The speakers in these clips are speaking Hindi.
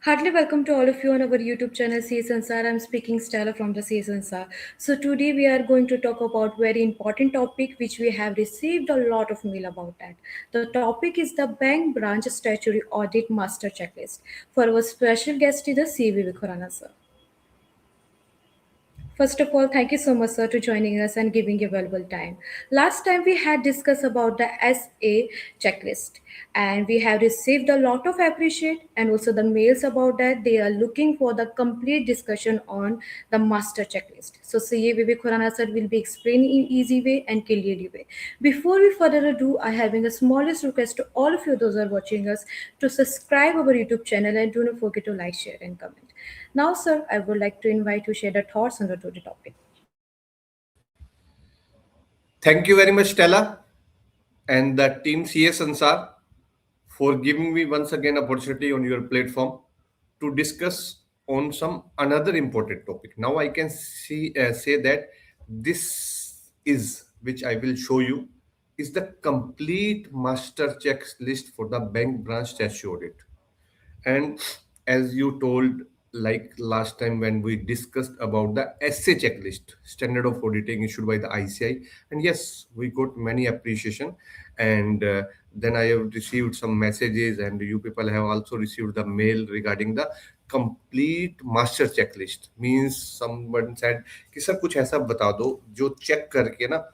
Heartily welcome to all of you on our YouTube channel CA Sansar. I'm speaking Stella from the CA Sansar. So today we are going to talk about very important topic which we have received a lot of mail about that. The topic is the bank branch statutory audit master checklist. For our special guest is the CV Vikhurana sir. First of all, thank you so much, sir, to joining us and giving your valuable time. Last time we had discussed about the SA checklist, and we have received a lot of appreciate and also the mails about that. They are looking for the complete discussion on the master checklist. So CA Vivek Khurana sir will be explaining in easy way and clearly way. Before we further ado, I having a smallest request to all of you those who are watching us to subscribe our YouTube channel and do not forget to like, share, and comment. Now, sir, I would like to invite you to share the thoughts on the today topic. Thank you very much, Stella, and the team CS Ansar for giving me once again opportunity on your platform to discuss on some another important topic. Now I can say that this is which I will show you is the complete master checklist for the bank branch statutory audit. And as you told, like last time when we discussed about the SA checklist, standard of auditing issued by the ICI, and yes, we got many appreciation. And then I have received some messages, and you people have also received the mail regarding the complete master checklist. Means someone said कि सर कुछ ऐसा बता दो जो चेक करके ना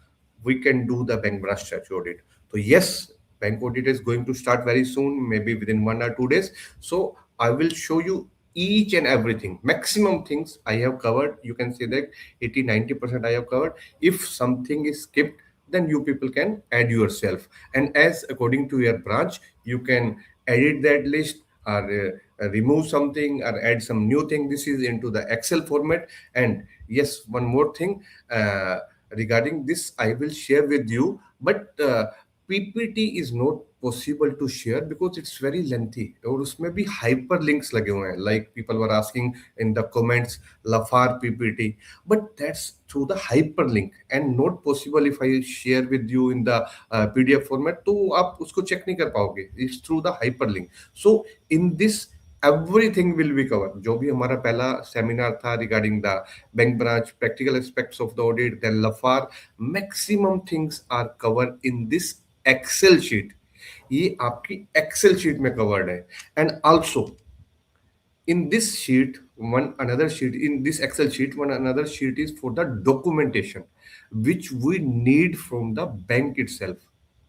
we can do the bank branch statutory audit. So yes, bank audit is going to start very soon, maybe within 1 or 2 days. So I will show you each and everything, maximum things I have covered. You can say that 80-90% I have covered. If something is skipped, then you people can add yourself. And as according to your branch, you can edit that list or remove something or add some new thing. This is into the Excel format. And yes, one more thing. Regarding this I will share with you, but PPT is not possible to share because it's very lengthy और उसमें भी hyperlinks लगे हुए हैं, like people were asking in the comments Lafar PPT, but that's through the hyperlink and not possible if I share with you in the PDF format, तो आप उसको check नहीं कर पाओगे, it's through the hyperlink. So in this everything will be covered. जो भी हमारा पहला सेमिनार था regarding the bank branch practical aspects of the audit, then लफार, maximum things are covered in this excel sheet. ये आपकी एक्सेल शीट में कवर्ड है. And also in this sheet, one another sheet in this Excel sheet, one another sheet is for the documentation which we need from the bank itself.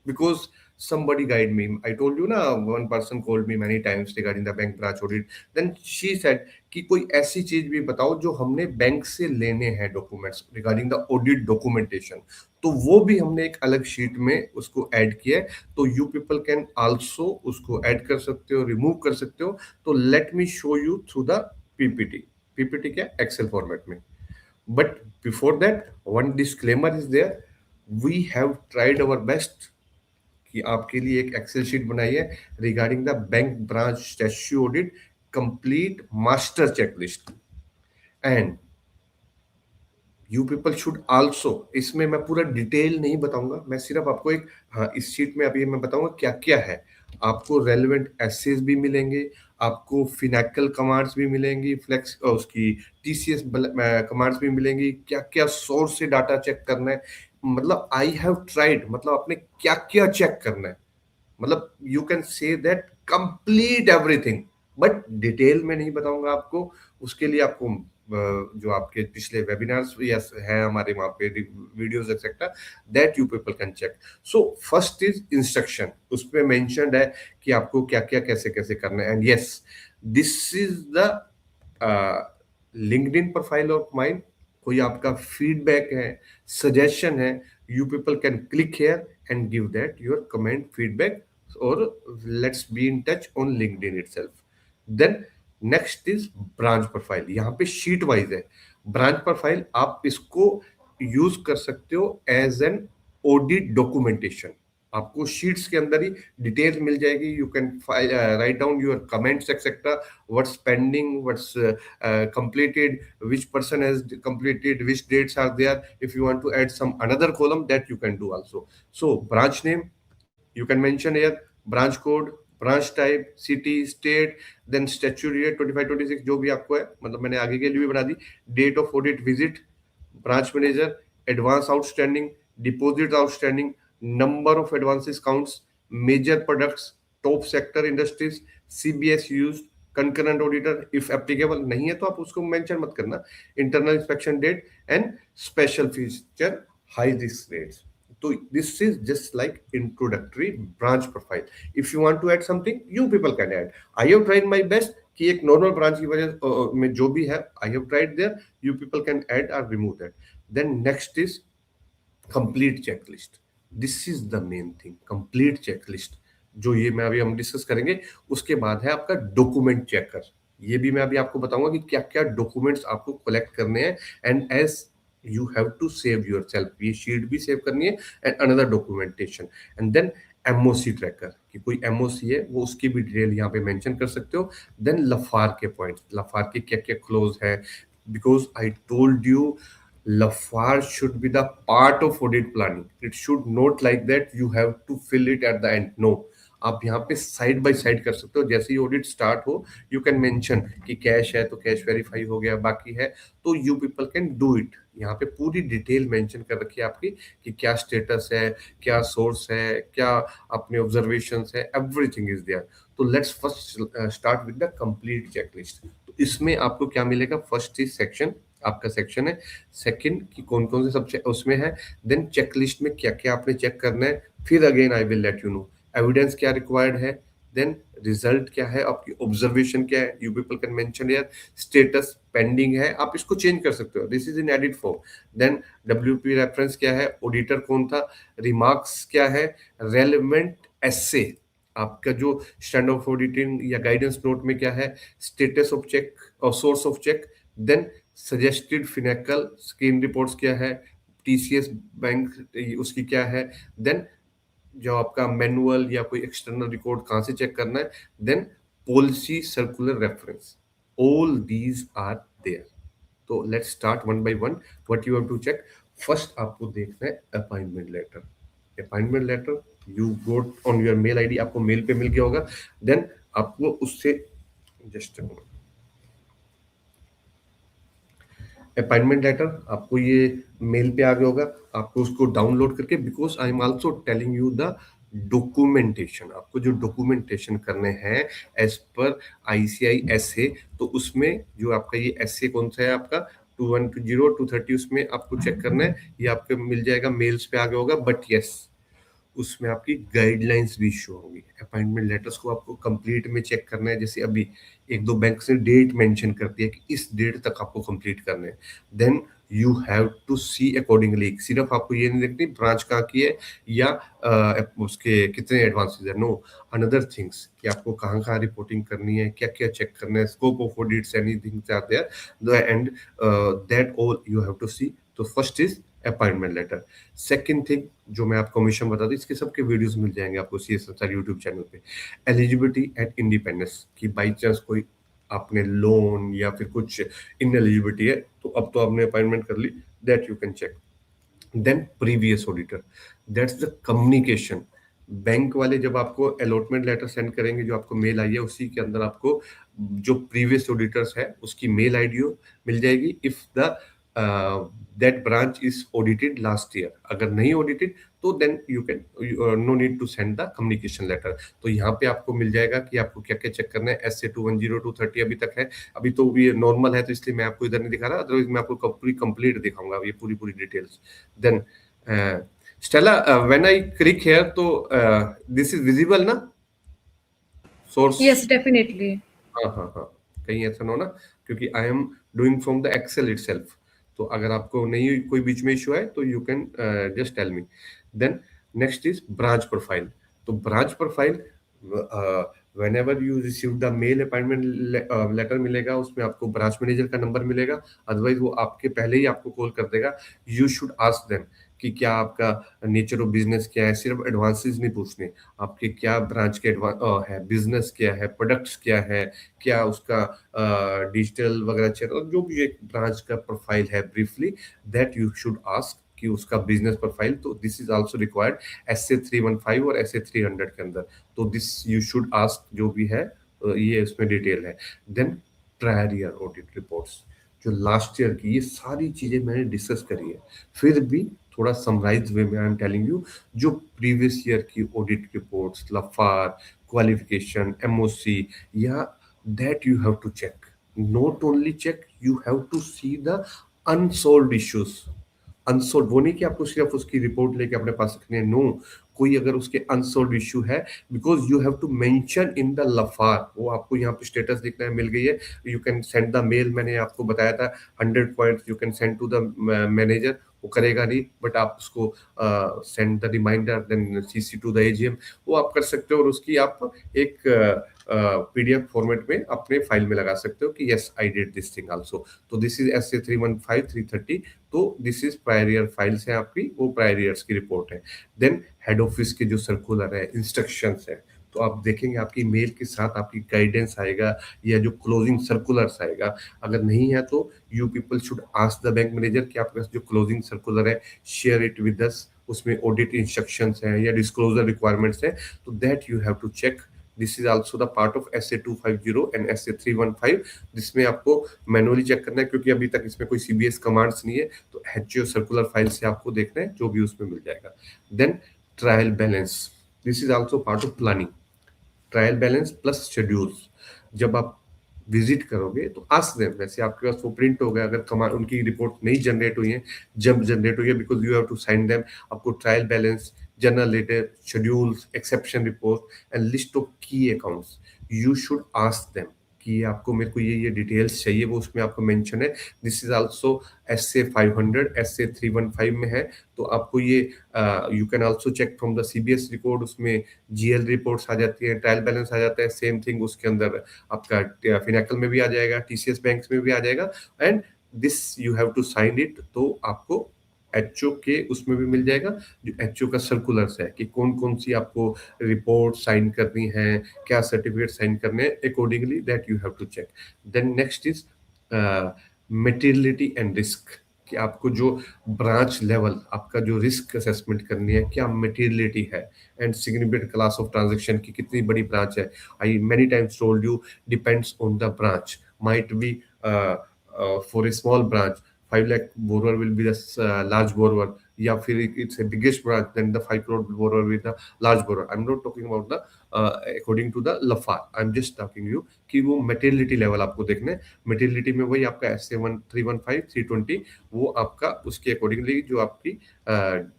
Because somebody guide me, I told you na, one person called me many times regarding the bank branch audit. Then she said कि कोई ऐसी चीज भी बताओ जो हमने बैंक से लेने हैं documents regarding the audit documentation. तो वो भी हमने एक अलग शीट में उसको ऐड किया है. तो यू पीपल कैन आल्सो उसको ऐड कर सकते हो, रिमूव कर सकते हो. तो let me show you through the PPT. PPT क्या, एक्सेल फॉर्मेट में. But before that one disclaimer is there, we have tried our best कि आपके लिए एक एक्सेल शीट बनाई है regarding the bank branch statutory audit complete master checklist. And you people should also, इसमें मैं पूरा डिटेल नहीं बताऊंगा, मैं सिर्फ आपको एक, हाँ, इस शीट में अभी मैं बताऊंगा क्या क्या है. आपको रेलेवेंट एसेस भी मिलेंगे, आपको फिनेकल कमांड्स भी मिलेंगी, फ्लेक्स उसकी टीसीएस कमांड्स भी मिलेंगी, क्या क्या सोर्स से डाटा चेक करना है. मतलब आई हैव ट्राइड, मतलब आपने क्या क्या चेक करना है, मतलब you can say that complete everything. But detail में नहीं बताऊंगा आपको. उसके लिए आपको जो आपके पिछले वेबिनार्स यस है हमारे वहाँ पे videos etcetera, that you people can check. So first is instruction, उसमें मेंशन्ड है कि आपको क्या क्या कैसे कैसे करना है. And yes, this is the LinkedIn profile of mine. कोई आपका फीडबैक है, सजेशन है, you people can click here and give that your comment feedback, or let's be in touch on LinkedIn itself. Then next is branch profile. यहाँ पे sheet wise है. branch profile आप इसको यूज कर सकते हो एज एन ऑडिट डॉक्यूमेंटेशन. आपको शीट्स के अंदर ही डिटेल्स मिल जाएगी. You can write down your comments etcetera, what's pending, what's completed, which person has completed, which dates are there. If you want to add some another column, that you can do also. So branch name you can mention here, branch code, branch type, city, state, then statutory date 25-26 जो भी आपको है, मतलब मैंने आगे के लिए भी बना दी। Date of audit visit, branch manager, advance outstanding, deposit outstanding, number of advances counts, major products, top sector industries, CBS used, concurrent auditor if applicable, नहीं है तो आप उसको मेंशन मत करना, internal inspection date and special feature high risk rates. So this is just like introductory branch profile. If you want to add something, you people can add. I have tried my best कि एक नॉर्मल ब्रांच की वजह में जो भी है, I have tried there, you people can add और remove that. Then next is complete checklist. This is the main thing, complete checklist, जो ये मैं अभी हम डिस्कस करेंगे. उसके बाद है आपका डॉक्यूमेंट चेकर. ये भी मैं अभी आपको बताऊंगा कि क्या क्या डॉक्यूमेंट्स आपको कलेक्ट करने हैं, and as you have to save your self, ये शीट भी सेव करनी है and another documentation. And then MOC tracker, कि कोई एमओसी है वो उसकी भी डिटेल यहाँ पे मेंशन कर सकते हो. देन लफार के पॉइंट्स, लफार के क्या क्या क्लोज है, because I told you LAFAR should be the part of audit planning. It should not like that you have to fill it at the end. No, आप यहाँ पे साइड बाय साइड कर सकते हो. जैसे ही ऑडिट स्टार्ट हो, यू कैन मेंशन कि कैश है तो कैश वेरीफाई हो गया, बाकी है तो you people can do it. यहाँ पे पूरी डिटेल मेंशन कर रखी है आपकी कि क्या स्टेटस है, क्या सोर्स है, क्या अपने ऑब्जर्वेशंस है, एवरीथिंग इज देयर. तो let's first start with the complete checklist. तो इसमें आपको क्या मिलेगा? फर्स्ट इज सेक्शन, आपका सेक्शन है. सेकंड कि कौन कौन से सब उसमें है. देन चेकलिस्ट में क्या क्या आपने चेक करना है. फिर again I will let you know evidence क्या रिक्वायर्ड है. देन रिजल्ट क्या है, आपकी ऑब्जर्वेशन क्या है, you people can mention here. Status pending है, आप इसको चेंज कर सकते हो, this is in edit form. Then WP reference क्या है, ऑडिटर कौन था, रिमार्क्स क्या है, रेलेवेंट एसे, आपका जो स्टैंडर्ड ऑफ ऑडिटिंग या गाइडेंस नोट में क्या है, स्टेटस ऑफ चेक और source of check. Then suggested Finacle scheme reports क्या है, टीसीएस बैंक उसकी क्या है. देन जो आपका मैनुअल या कोई एक्सटर्नल रिकॉर्ड कहाँ से चेक करना है. Then policy circular reference, all these are there. तो let's start one by one. What you have to check, first आपको देखना है appointment letter. Appointment letter you got on your mail ID, आपको मेल पे मिल गया होगा. देन आपको उससे जस्ट अपॉइंटमेंट लेटर आपको ये मेल पे आ गया होगा, आपको उसको डाउनलोड करके, because I am also telling you the documentation, आपको जो डॉक्यूमेंटेशन करने हैं एज पर आईसीआई एसए. तो उसमें जो आपका ये एसए कौन सा है आपका 2120 230, उसमें आपको चेक करना है. ये आपको मिल जाएगा, मेल्स पे आ गया होगा. बट यस, उसमें आपकी गाइडलाइंस भी शो होंगी. अपॉइंटमेंट लेटर्स को आपको कंप्लीट में चेक करना है. जैसे अभी एक दो बैंक ने डेट मेंशन कर दिया कि इस डेट तक आपको कंप्लीट करना है. Then you have to see accordingly. सिर्फ आपको ये नहीं देखनी ब्रांच कहाँ की है या उसके कितने एडवांसेस है. नो, अनदर थिंग्स कि आपको कहाँ कहाँ रिपोर्टिंग करनी है, क्या क्या चेक करना है, scope of audits, anything are there, and that all you have to see. तो first is appointment letter. Second thing जो मैं आपको हमेशा बता दूं, इसके सबके वीडियोस मिल जाएंगे आपको सीएस संसार यूट्यूब चैनल पे. एलिजिबिलिटी एंड इंडिपेंडेंस, कि बाई चांस कोई आपने लोन या फिर कुछ इनएलिजिबिलिटी है तो अब तो आपने अपॉइंटमेंट कर ली, that you can check. Then previous auditor, that's the communication. Bank वाले जब आपको अलॉटमेंट लेटर सेंड करेंगे, जो आपको मेल आई है उसी के अंदर आपको जो प्रीवियस ऑडिटर्स है उसकी मेल आईडी मिल जाएगी. If the that branch is audited last year, अगर नहीं ऑडिटेड तो then you can no need to send the communication letter. तो यहाँ पे आपको मिल जाएगा कि आपको क्या क्या चेक करना है. एस ए 210 230 अभी तक है, अभी तो ये नॉर्मल है तो इसलिए मैं आपको इधर नहीं दिखा रहा, अदरवाइज मैं आपको पूरी कंप्लीट दिखाऊंगा ये पूरी पूरी details. Then Stella, when I click here, तो this is visible ना source? Yes, definitely. हाँ हाँ हाँ, कहीं ऐसा ना हो ना, क्योंकि I am doing from the excel itself. तो अगर आपको नहीं कोई बीच में इशू है तो you can just tell me. Then next is branch profile. तो branch profile, whenever you receive the mail appointment letter मिलेगा, उसमें आपको ब्रांच मैनेजर का नंबर मिलेगा, अदरवाइज वो आपके पहले ही आपको कॉल कर देगा. यू शुड आस्क देम कि क्या आपका नेचर ऑफ बिजनेस क्या है. सिर्फ एडवांसेस नहीं पूछने, आपके क्या ब्रांच के है, बिजनेस क्या है, प्रोडक्ट्स क्या है, क्या उसका डिजिटल वगैरह चल, जो भी एक ब्रांच का प्रोफाइल है briefly, that you should ask कि उसका बिजनेस प्रोफाइल, तो this is also required SA 315 और SA 300 के अंदर। तो दिस यू शुड आस्क जो भी है, ये इसमें डिटेल है। Then prior year audit reports, जो लास्ट ईयर की, ये सारी चीजें मैंने डिस्कस करी है, फिर भी थोड़ा समराइज वे में आई एम टेलिंग यू। जो प्रीवियस ईयर की audit reports, Lafarge, qualification, MOC, या that you have to check. Not only check, you have to see the unsolved issues. Unsold वो नहीं कि आपको सिर्फ उसकी रिपोर्ट लेके अपने पास रखनी है, नो। कोई अगर उसके अनसोल्ड इश्यू है, because you have to mention in the LFAR, वो आपको यहाँ पे स्टेटस दिखना है, मिल गई है, you can send the mail. मैंने आपको बताया था 100 points you can send to the manager, वो करेगा नहीं, बट आप उसको send the reminder, then CC to the AGM, वो आप कर सकते हो, और उसकी आप एक PDF फॉर्मेट में अपने फाइल में लगा सकते हो कि yes I did this thing also. तो दिस इज SA 315 330। तो this is prior year files है आपकी, वो प्रायर ईयर्स की रिपोर्ट है। देन हेड ऑफिस के जो सर्कुलर है, इंस्ट्रक्शंस है, तो आप देखेंगे आपकी मेल के साथ आपकी गाइडेंस आएगा, या जो क्लोजिंग सर्कुलर्स आएगा। अगर नहीं है तो you people should ask the bank manager कि आपके पास जो क्लोजिंग सर्कुलर है, शेयर इट विद अस, उसमें ऑडिट इंस्ट्रक्शंस हैं या डिस्क्लोजर रिक्वायरमेंट्स हैं, तो that you have to check. This is also the part of SA 250 and SA 315, जिसमें आपको मैनुअली चेक करना है, क्योंकि अभी तक इसमें कोई CBS कमांड्स नहीं है, तो HO सर्कुलर फाइल से आपको देखना है, जो भी उसमें मिल जाएगा। Then trial balance, this is also part of planning. Trial balance plus schedules, जब आप विजिट करोगे तो आस्क देम, वैसे आपके पास वो प्रिंट हो गया, अगर कमांड उनकी रिपोर्ट नहीं जनरेट हुई है, जब जनरेट हुई है, because you have to sign them, आपको trial balance, general letter, schedules, exception report and list of की accounts, you should ask them कि आपको मेरे को ये डिटेल्स चाहिए, वो उसमें आपको मेंशन है। This is also SA 500 SA 315 में है, तो आपको ये you can also check from the CBS record, उसमें GL रिपोर्ट्स आ जाती है, ट्रायल बैलेंस आ जाता है, सेम थिंग उसके अंदर आपका फिनेकल में भी आ जाएगा, TCS बैंक्स में भी आ जाएगा, and this you have to sign it. तो आपको HO के उसमें भी मिल जाएगा, जो HO का सर्कुलर्स है कि कौन कौन सी आपको रिपोर्ट साइन करनी है, क्या सर्टिफिकेट साइन करने हैं, accordingly that you have to check. Then next is materiality and risk, कि आपको जो ब्रांच लेवल आपका जो रिस्क असेसमेंट करनी है, क्या मटेरियलिटी है, and significant class of transaction की कितनी बड़ी ब्रांच है। I many times told you, depends on the branch, might be for a small branch 5 lakh borrower will be the large borrower, या फिर it's a biggest branch, then the 5 crore borrower with the large borrower. I'm not talking about the according to the LAFA, I'm just talking you कि वो materiality level आपको देखना है। materiality में वही आपका SA 315 320, वो आपका उसके अकॉर्डिंगली जो आपकी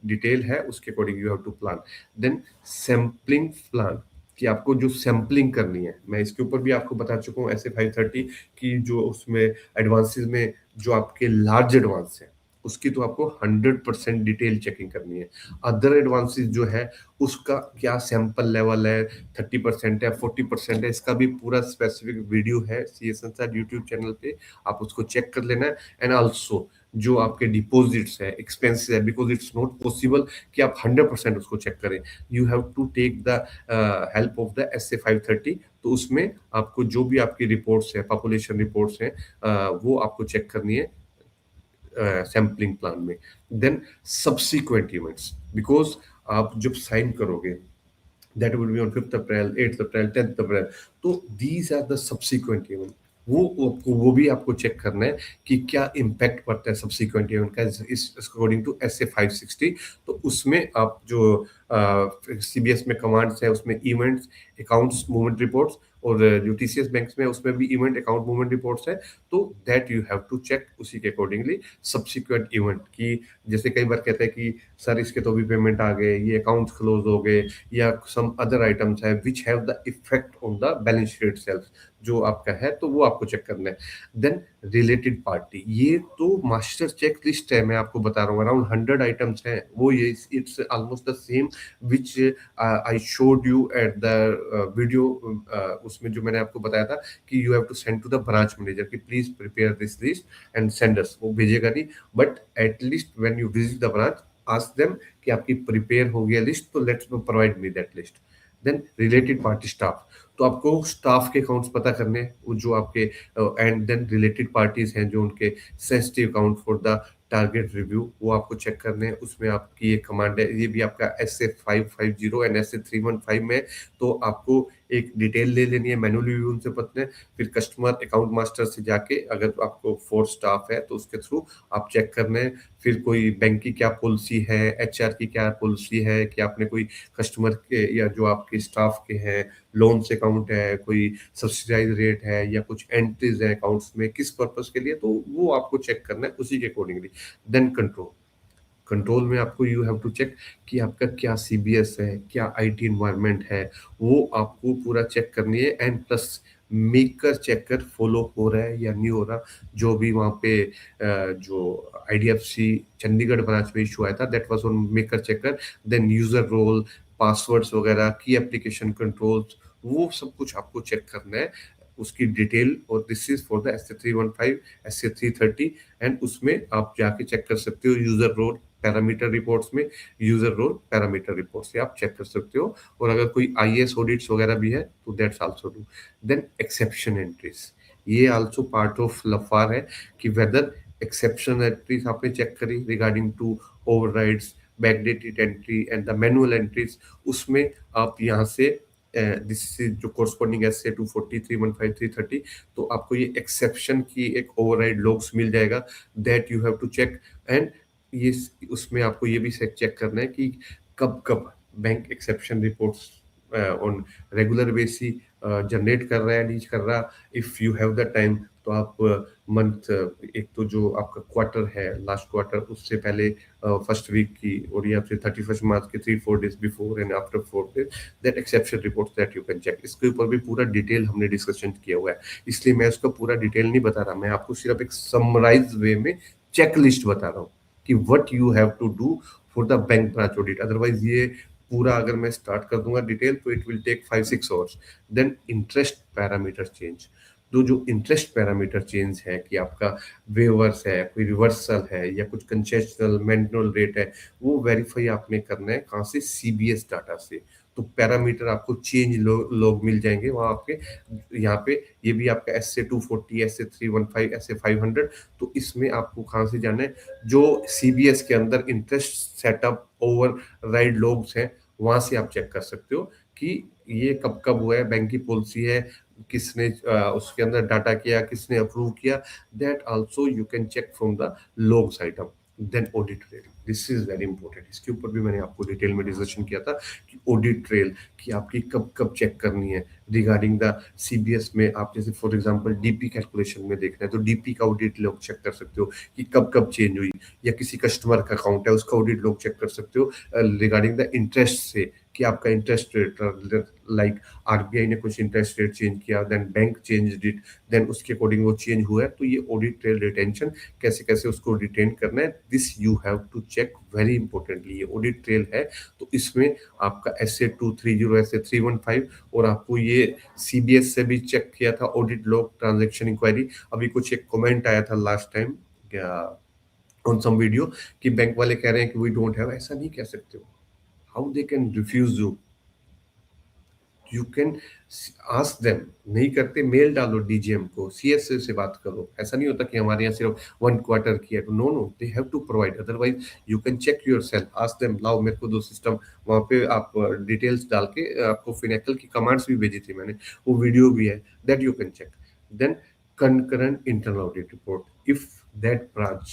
डिटेल है उसके according you have to plan. Then sampling plan, कि आपको जो सैम्पलिंग करनी है, मैं इसके ऊपर भी आपको बता चुका हूँ SA 530 की, जो उसमें एडवांसेस में जो आपके लार्ज एडवांस है, उसकी तो आपको 100% डिटेल चेकिंग करनी है। अदर एडवांसेस जो है उसका क्या सैंपल लेवल है, 30% है, 40% है, इसका भी पूरा स्पेसिफिक वीडियो है CS Ansar यूट्यूब चैनल पे, आप उसको चेक कर लेना है। एंड ऑल्सो जो आपके डिपॉजिट्स है, एक्सपेंसेस है, बिकॉज इट्स नॉट पॉसिबल कि आप 100% उसको चेक करें, you have to take the help of the SA 530। तो उसमें आपको जो भी आपकी रिपोर्ट्स है, पॉपुलेशन रिपोर्ट्स हैं, वो आपको चेक करनी है सैम्पलिंग प्लान में। देन सब्सिक्वेंट इवेंट्स, बिकॉज आप जब साइन करोगे that will be on 5th April, 8th April, 10th April, तो these are the subsequent event, वो भी आपको चेक करना है कि क्या इम्पैक्ट पड़ता है सब्सिक्वेंट इवेंट का इस अकॉर्डिंग टू SA 560। तो उसमें आप जो CBS में कमांड्स है, उसमें इवेंट्स, अकाउंट्स, मूवमेंट रिपोर्ट्स, और जो TCS बैंक्स में उसमें भी इवेंट, अकाउंट, मूवमेंट रिपोर्ट्स है, तो that you have to check उसी के अकॉर्डिंगली सब्सिक्वेंट इवेंट की। जैसे कई बार कहते हैं कि सर इसके तो भी पेमेंट आ गए, ये अकाउंट्स क्लोज हो गए, या सम अदर आइटम्स है which have the effect on the balance sheet self, जो आपका है, तो वो आपको चेक करना है। देन रिलेटेड पार्टी, ये तो मास्टर चेक लिस्ट है, मैं आपको बता रहा हूँ, अराउंड 100 आइटम्स हैं, वो ये it's almost the same which I showed you at the video. उसमें जो मैंने आपको बताया था कि you have to send to the branch manager कि please prepare this list and send us, वो भेजेगा नहीं, but at least when you visit the branch ask them कि आपकी प्रिपेयर हो गया लिस्ट, तो let's provide me that list. Then related party staff, तो आपको स्टाफ के अकाउंट्स पता करने, वो जो आपके, एंड देन रिलेटेड पार्टीज हैं जो उनके sensitive account for the target review, वो आपको चेक करने हैं। उसमें आपकी ये कमांड है, ये भी आपका SA 550 एंड SA 315 में। तो आपको एक डिटेल ले लेनी है, मैनुअली भी उनसे पतने, फिर कस्टमर अकाउंट मास्टर से जाके अगर आपको 4 स्टाफ है तो उसके थ्रू आप चेक करने हैं। फिर कोई बैंक की क्या पॉलिसी है, HR की क्या पॉलिसी है, कि आपने कोई कस्टमर के या जो आपके स्टाफ के हैं लोन्स अकाउंट है, कोई सब्सिडाइज रेट है, या कुछ एंट्रीज है अकाउंट्स में किस पर्पस के लिए, तो वो आपको चेक करना है उसी के अकॉर्डिंगली। देन कंट्रोल, कंट्रोल में आपको यू हैव टू चेक कि आपका क्या CBS है, क्या IT इन्वायरमेंट है, वो आपको पूरा चेक करनी है। And plus maker checker follow हो रहा है या नहीं हो रहा, जो भी वहाँ पे जो IDFC चंडीगढ़ ब्रांच में इशू आया था, that was on maker checker. Then user role, passwords वगैरह की, एप्लीकेशन कंट्रोल्स, वो सब कुछ आपको चेक करना है, उसकी डिटेल। और this is for the SA 315, SA 330। And उसमें आप जाके चेक कर सकते हो यूजर रोल पैरामीटर रिपोर्ट्स में, यूजर रोल पैरामीटर रिपोर्ट से आप चेक कर सकते हो। और अगर कोई IAS ऑडिट्स वगैरह भी है तो that's also do. Then exception entries, ये आल्सो पार्ट ऑफ लफार है, कि वेदर एक्सेप्शन एंट्रीज आपने चेक करी regarding to overrides, backdated entry and the manual entries, उसमें आप यहाँ से दिस इज जो कोरस्पॉन्डिंग SA 240, 315, 330, तो आपको ये एक्सेप्शन की एक ओवरराइड लॉग्स मिल जाएगा, that you have to check. And ये उसमें आपको ये भी चेक करना है कि कब कब bank exception reports on regular basis generate कर रहा है, रीच कर रहा। If you have the time तो आप मंथ, एक तो जो आपका क्वार्टर है लास्ट क्वार्टर, उससे पहले फर्स्ट वीक की, और या फिर 31 मार्च के 3-4 days before and after 4 days, that exception report that you can check. इसके ऊपर भी पूरा डिटेल हमने डिस्कशन किया हुआ है, इसलिए मैं उसका पूरा डिटेल नहीं बता रहा, मैं आपको सिर्फ एक समराइज वे में चेक लिस्ट बता रहा हूँ कि what you have to do for the bank branch audit. Otherwise ये पूरा अगर मैं स्टार्ट कर दूंगा डिटेल तो it will take 5-6 hours. Then interest parameter change, तो जो इंटरेस्ट पैरामीटर चेंज है कि आपका वेवर्स है, कोई रिवर्सल है, या कुछ कंसेशनल मैनुअल रेट है, वो वेरीफाई आपने करना है कहाँ से, CBS डाटा से। तो पैरामीटर आपको चेंज लोग मिल जाएंगे वहाँ आपके, यहाँ पे ये भी आपका SA 240, SA 315, SA 500। तो इसमें आपको कहाँ से जाना है, जो CBS के अंदर interest setup over ride logs हैं, वहां से आप चेक कर सकते हो कि ये कब कब हुआ है, बैंक की पॉलिसी है, किसने उसके अंदर डाटा किया, किसने अप्रूव किया, that also you can check from the logs item. Then audit trail, this is very important, इसके ऊपर भी मैंने आपको डिटेल में डिस्कशन किया था कि ऑडिट ट्रेल कि आपकी कब कब चेक करनी है रिगार्डिंग द CBS में। आप जैसे फॉर एग्जांपल DP कैलकुलेशन में देखना है तो DP का ऑडिट लॉग चेक कर सकते हो कि कब कब चेंज हुई, या किसी कस्टमर का अकाउंट है उसका ऑडिट लॉग चेक कर सकते हो रिगार्डिंग द इंटरेस्ट से, कि आपका इंटरेस्ट रेट, लाइक RBI ने कुछ इंटरेस्ट रेट चेंज किया, then bank change it, then उसके अकॉर्डिंग वो चेंज हुआ है, तो ये ऑडिट ट्रेल रिटेंशन कैसे कैसे उसको रिटेन करना है, this you have to check very importantly. ये ऑडिट ट्रेल है तो इसमें आपका SA 230, SA 315, और आपको ये CBS से भी चेक किया था ऑडिट लॉग ट्रांजेक्शन इंक्वायरी। अभी कुछ एक कमेंट आया था last time on some video कि बैंक वाले कह रहे हैं कि वी डोंट हैव, ऐसा नहीं कह सकते हो, how they can refuse you can ask them. नहीं करते, मेल डालो DGM को, CSA से बात करो। ऐसा नहीं होता कि हमारे यहाँ सिर्फ 1 क्वार्टर किया, no no, they have to provide, otherwise you can check yourself, ask them, लाओ मेरे को दो सिस्टम। वहाँ पे आप डिटेल्स डाल के, आपको फिनेकल की कमांड्स भी भेजी थी मैंने, वो वीडियो भी है, that you can check. Then concurrent internal audit report, if that branch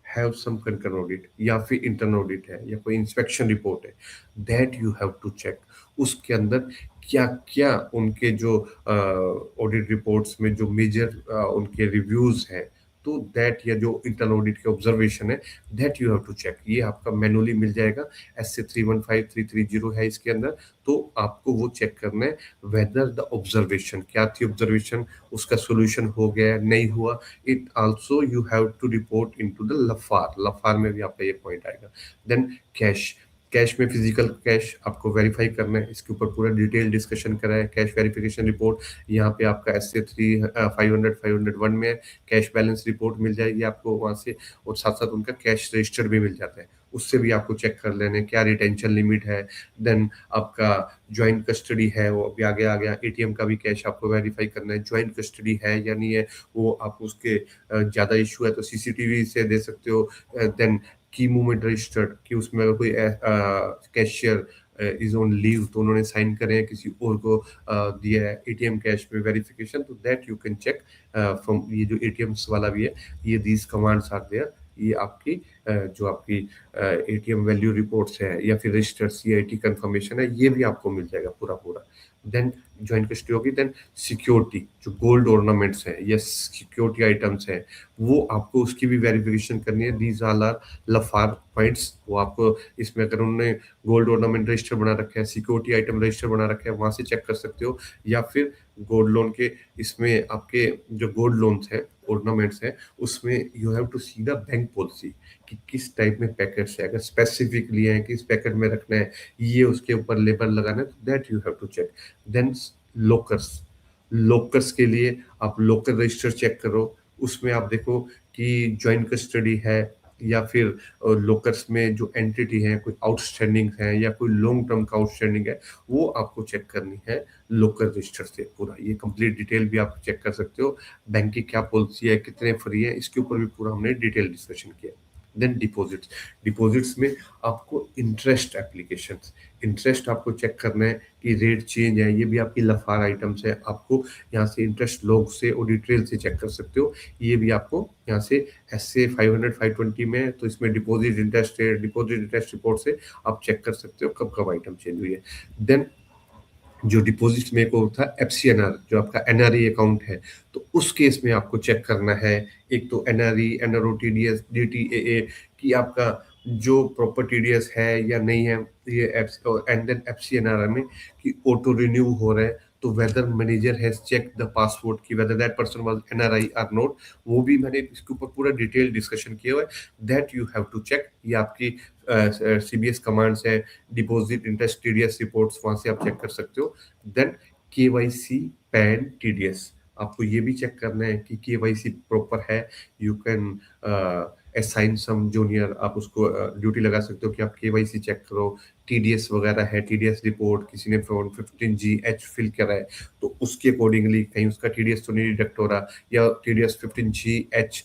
have some concurrent audit या फिर internal audit है या कोई inspection report है, that you have to check उसके अंदर क्या क्या उनके जो ऑडिट रिपोर्ट्स में जो मेजर उनके रिव्यूज हैं, तो दैट, या जो इंटरनल ऑडिट के ऑब्जर्वेशन है, that you have to check. ये आपका मैनुअली मिल जाएगा, SA 315, 330 है इसके अंदर, तो आपको वो चेक करना है वेदर द ऑब्जर्वेशन, क्या थी ऑब्जर्वेशन, उसका सोल्यूशन हो गया नहीं हुआ। It also you have to report into the LFAR, LFAR में भी आपका ये पॉइंट आएगा। देन कैश, कैश में फिजिकल कैश आपको वेरीफाई करना है, इसके ऊपर पूरा डिटेल डिस्कशन करा है। कैश वेरिफिकेशन रिपोर्ट, यहाँ पे आपका SA3 500 में है, कैश बैलेंस रिपोर्ट मिल जाएगी आपको वहाँ से, और साथ साथ उनका कैश रजिस्टर भी मिल जाता है, उससे भी आपको चेक कर लेने क्या रिटेंशन लिमिट है। देन आपका ज्वाइंट कस्टडी है, वो अभी आगे आ गया। ATM का भी कैश आपको वेरीफाई करना है, ज्वाइंट कस्टडी है या नहीं है, वो आप उसके ज़्यादा इशू है तो CCTV से दे सकते हो। देन की मूवमेंट रजिस्टर्ड, कि उसमें अगर कोई कैशियर इज ऑन लीव तो उन्होंने साइन करे हैं, किसी और को दिया है ATM कैश में वेरिफिकेशन, तो that you can check from ये जो ATMs वाला भी है, ये दीज कमांड्स आर देयर। ये आपकी जो आपकी ATM वैल्यू रिपोर्ट्स है या फिर रजिस्टर्ड CIT कंफर्मेशन है, ये भी आपको मिल जाएगा पूरा पूरा। देन ज्वाइंट कस्टडी होगी। देन सिक्योरिटी, जो गोल्ड ऑर्नामेंट्स है या सिक्योरिटी आइटम्स है, वो आपको उसकी भी वेरिफिकेशन करनी है। These all are Lafarge points, वो आपको इसमें अगर उन्होंने गोल्ड ऑर्नामेंट रजिस्टर बना रखा है, सिक्योरिटी आइटम रजिस्टर बना रखा है, वहां से चेक कर सकते हो। या फिर गोल्ड लोन के इसमें आपके जो गोल्ड लोन्स है, ऑर्नामेंट्स है, उसमें you have to see the bank policy कि किस टाइप में पैकेट्स है, अगर स्पेसिफिकली है किस पैकेट में रखना है, ये उसके ऊपर लेबल लगाना है, तो that you have to check. Then lockers, lockers के लिए आप लोकर रजिस्टर चेक करो, उसमें आप देखो कि ज्वाइंट कस्टडी है या फिर लोकर्स में जो एंटिटी है, कोई आउटस्टैंडिंग है या कोई लॉन्ग टर्म का आउटस्टैंडिंग है, वो आपको चेक करनी है लोकर रजिस्टर से। पूरा ये कंप्लीट डिटेल भी आप चेक कर सकते हो। बैंक की क्या पॉलिसी है, कितने फ्री है, इसके ऊपर भी पूरा हमने डिटेल डिस्कशन किया। देन डिपॉजिट्स, डिपॉजिट्स में आपको इंटरेस्ट एप्लीकेशन, इंटरेस्ट आपको चेक करना है कि रेट चेंज है, ये भी आपकी लफार आइटम्स है, आपको यहाँ से इंटरेस्ट लॉग से और डिटेल से चेक कर सकते हो। ये भी आपको यहाँ से SA 500 520 में है, तो इसमें डिपॉजिट इंटरेस्ट रिपोर्ट से आप चेक कर सकते हो कब कब आइटम चेंज हुई है। देन जो डिपॉजिट में को था FCNR, जो आपका NRE अकाउंट है, तो उस केस में आपको चेक करना है, एक तो NRE, NRO, TDS, DTAA, कि आपका जो प्रॉपर TDS है या नहीं है, ये एंड देन FCNR में कि ऑटो रिन्यू हो रहा है, तो whether manager has check the password कि whether that person was NRI or not, वो भी मैंने इसके ऊपर पूरा डिटेल डिस्कशन किया हुआ है। That you have to check, ये आपकी CBS कमांड्स है, डिपॉजिट इंटरेस्ट TDS रिपोर्ट्स, वहां से आप चेक कर सकते हो। देन KYC पैन TDS, आपको ये भी चेक करना है कि KYC प्रॉपर है। You can assign some junior, आप उसको ड्यूटी लगा सकते हो कि आप KYC चेक करो। TDS वगैरह है, TDS रिपोर्ट किसी ने फॉर्म 15GH फिल करा है, तो उसके अकॉर्डिंगली कहीं उसका TDS तो नहीं डिडक्ट हो रहा, या TDS 15GH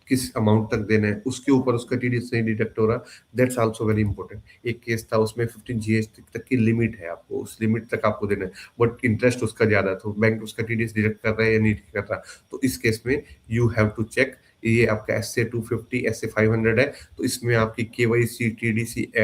किस अमाउंट तक देना है, उसके ऊपर उसका TDS नहीं डिडक्ट हो रहा, दैट्स आल्सो वेरी इंपॉर्टेंट। एक केस था उसमें 15GH तक की लिमिट है, आपको उस लिमिट तक आपको देना है, बट इंटरेस्ट उसका ज्यादा है, तो बैंक उसका TDS डिडक्ट कर रहा है या नहीं कर रहा, तो इस केस में यू हैव टू चेक। ये आपका SA 250 SA 500 है, तो इसमें आपकी KYC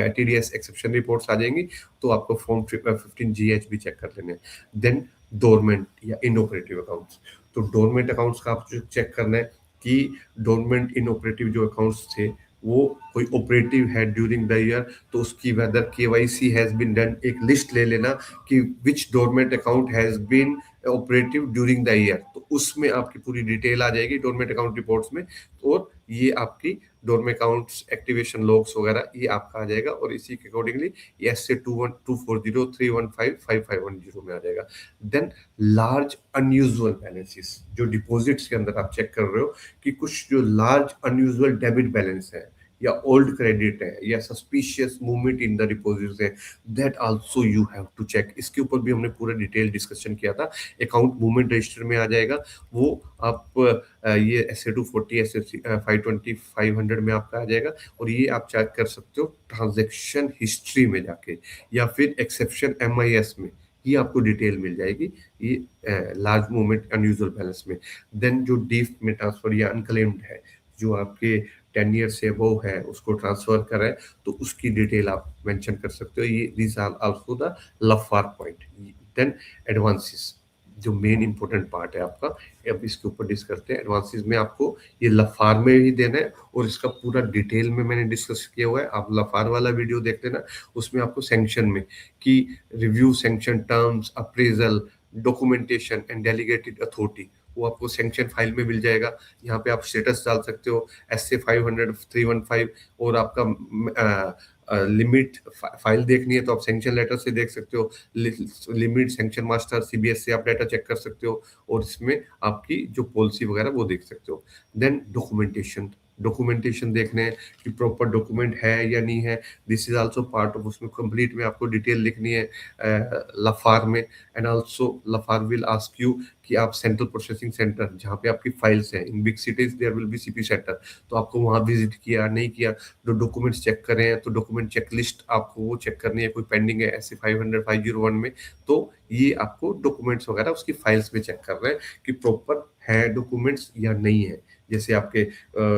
TDS एक्सेप्शन रिपोर्ट्स आ जाएंगी, तो आपको फॉर्म 15GH भी चेक कर लेने। देन डोरमेंट या इनऑपरेटिव अकाउंट्स, तो डोरमेंट अकाउंट्स का आपको चेक करना है कि डोरमेंट इनऑपरेटिव जो अकाउंट्स थे, वो कोई ऑपरेटिव है ड्यूरिंग द ईयर, तो उसकी whether KYC has been done, एक लिस्ट ले लेना कि which dormant account has been operative during the year, तो उसमें आपकी पूरी डिटेल आ जाएगी डोरमेंट अकाउंट रिपोर्ट्स में, और ये आपकी डोरमेंट अकाउंट्स एक्टिवेशन लॉग्स वगैरह ये आपका आ जाएगा, और इसी के अकॉर्डिंगली ये SA 240 315 5510 में आ जाएगा। देन लार्ज अनयूजुअल बैलेंसेस, जो डिपॉजिट्स के अंदर आप चेक कर रहे हो कि कुछ जो लार्ज अनयूजुअल डेबिट बैलेंस है, या ओल्ड क्रेडिट है, या suspicious movement in the deposits है, that also you have to check. इसके ऊपर भी हमने पूरा डिटेल डिस्कशन किया था, अकाउंट मूवमेंट रजिस्टर में आ जाएगा वो। आप ये SA 240 SA 520 500 में आपका आ जाएगा, और ये आप चेक कर सकते हो ट्रांजेक्शन हिस्ट्री में जाके, या फिर एक्सेप्शन MIS में, ये आपको डिटेल मिल जाएगी, ये लार्ज मूवमेंट अनयूजुअल बैलेंस में। देन जो डीफ में ट्रांसफर या अनक्लेम्ड है, जो आपके 10 ईयर से वो है उसको ट्रांसफर करें, तो उसकी डिटेल आप मेंशन कर सकते हो। ये these are also the LFAR point. Then advances, जो मेन इंपॉर्टेंट पार्ट है आपका, अब इसके ऊपर डिस्कस करते हैं। एडवांसेस में आपको ये लफार में ही देना है, और इसका पूरा डिटेल में मैंने डिस्कस किया हुआ है, आप लफार वाला वीडियो देख लेना। उसमें आपको सैंक्शन में कि review sanction terms, appraisal, documentation and delegated authority, वो आपको सैंक्शन फाइल में मिल जाएगा। यहाँ पे आप स्टेटस डाल सकते हो SA 500 315, और आपका लिमिट फाइल देखनी है तो आप सेंक्शन लेटर से देख सकते हो, लिमिट सेंक्शन मास्टर सीबीएस से आप डाटा चेक कर सकते हो, और इसमें आपकी जो पॉलिसी वगैरह वो देख सकते हो। देन डॉक्यूमेंटेशन, डॉक्यूमेंटेशन देखने हैं कि प्रॉपर डॉक्यूमेंट है या नहीं है, this is also part of, उसमें कंप्लीट में आपको डिटेल लिखनी है लफार में। And also LFAR will ask you कि आप सेंट्रल प्रोसेसिंग सेंटर जहाँ पे आपकी फाइल्स हैं, in big cities there will be CP centre, तो आपको वहाँ विजिट किया नहीं किया, जो डॉक्यूमेंट्स चेक कर रहे हैं तो डॉक्यूमेंट चेकलिस्ट आपको वो चेक करनी है, कोई पेंडिंग है ऐसे 500 501 में, तो ये आपको डॉक्यूमेंट्स वगैरह उसकी फाइल्स में चेक कर रहे हैं कि प्रॉपर है डॉक्यूमेंट्स या नहीं है। जैसे आपके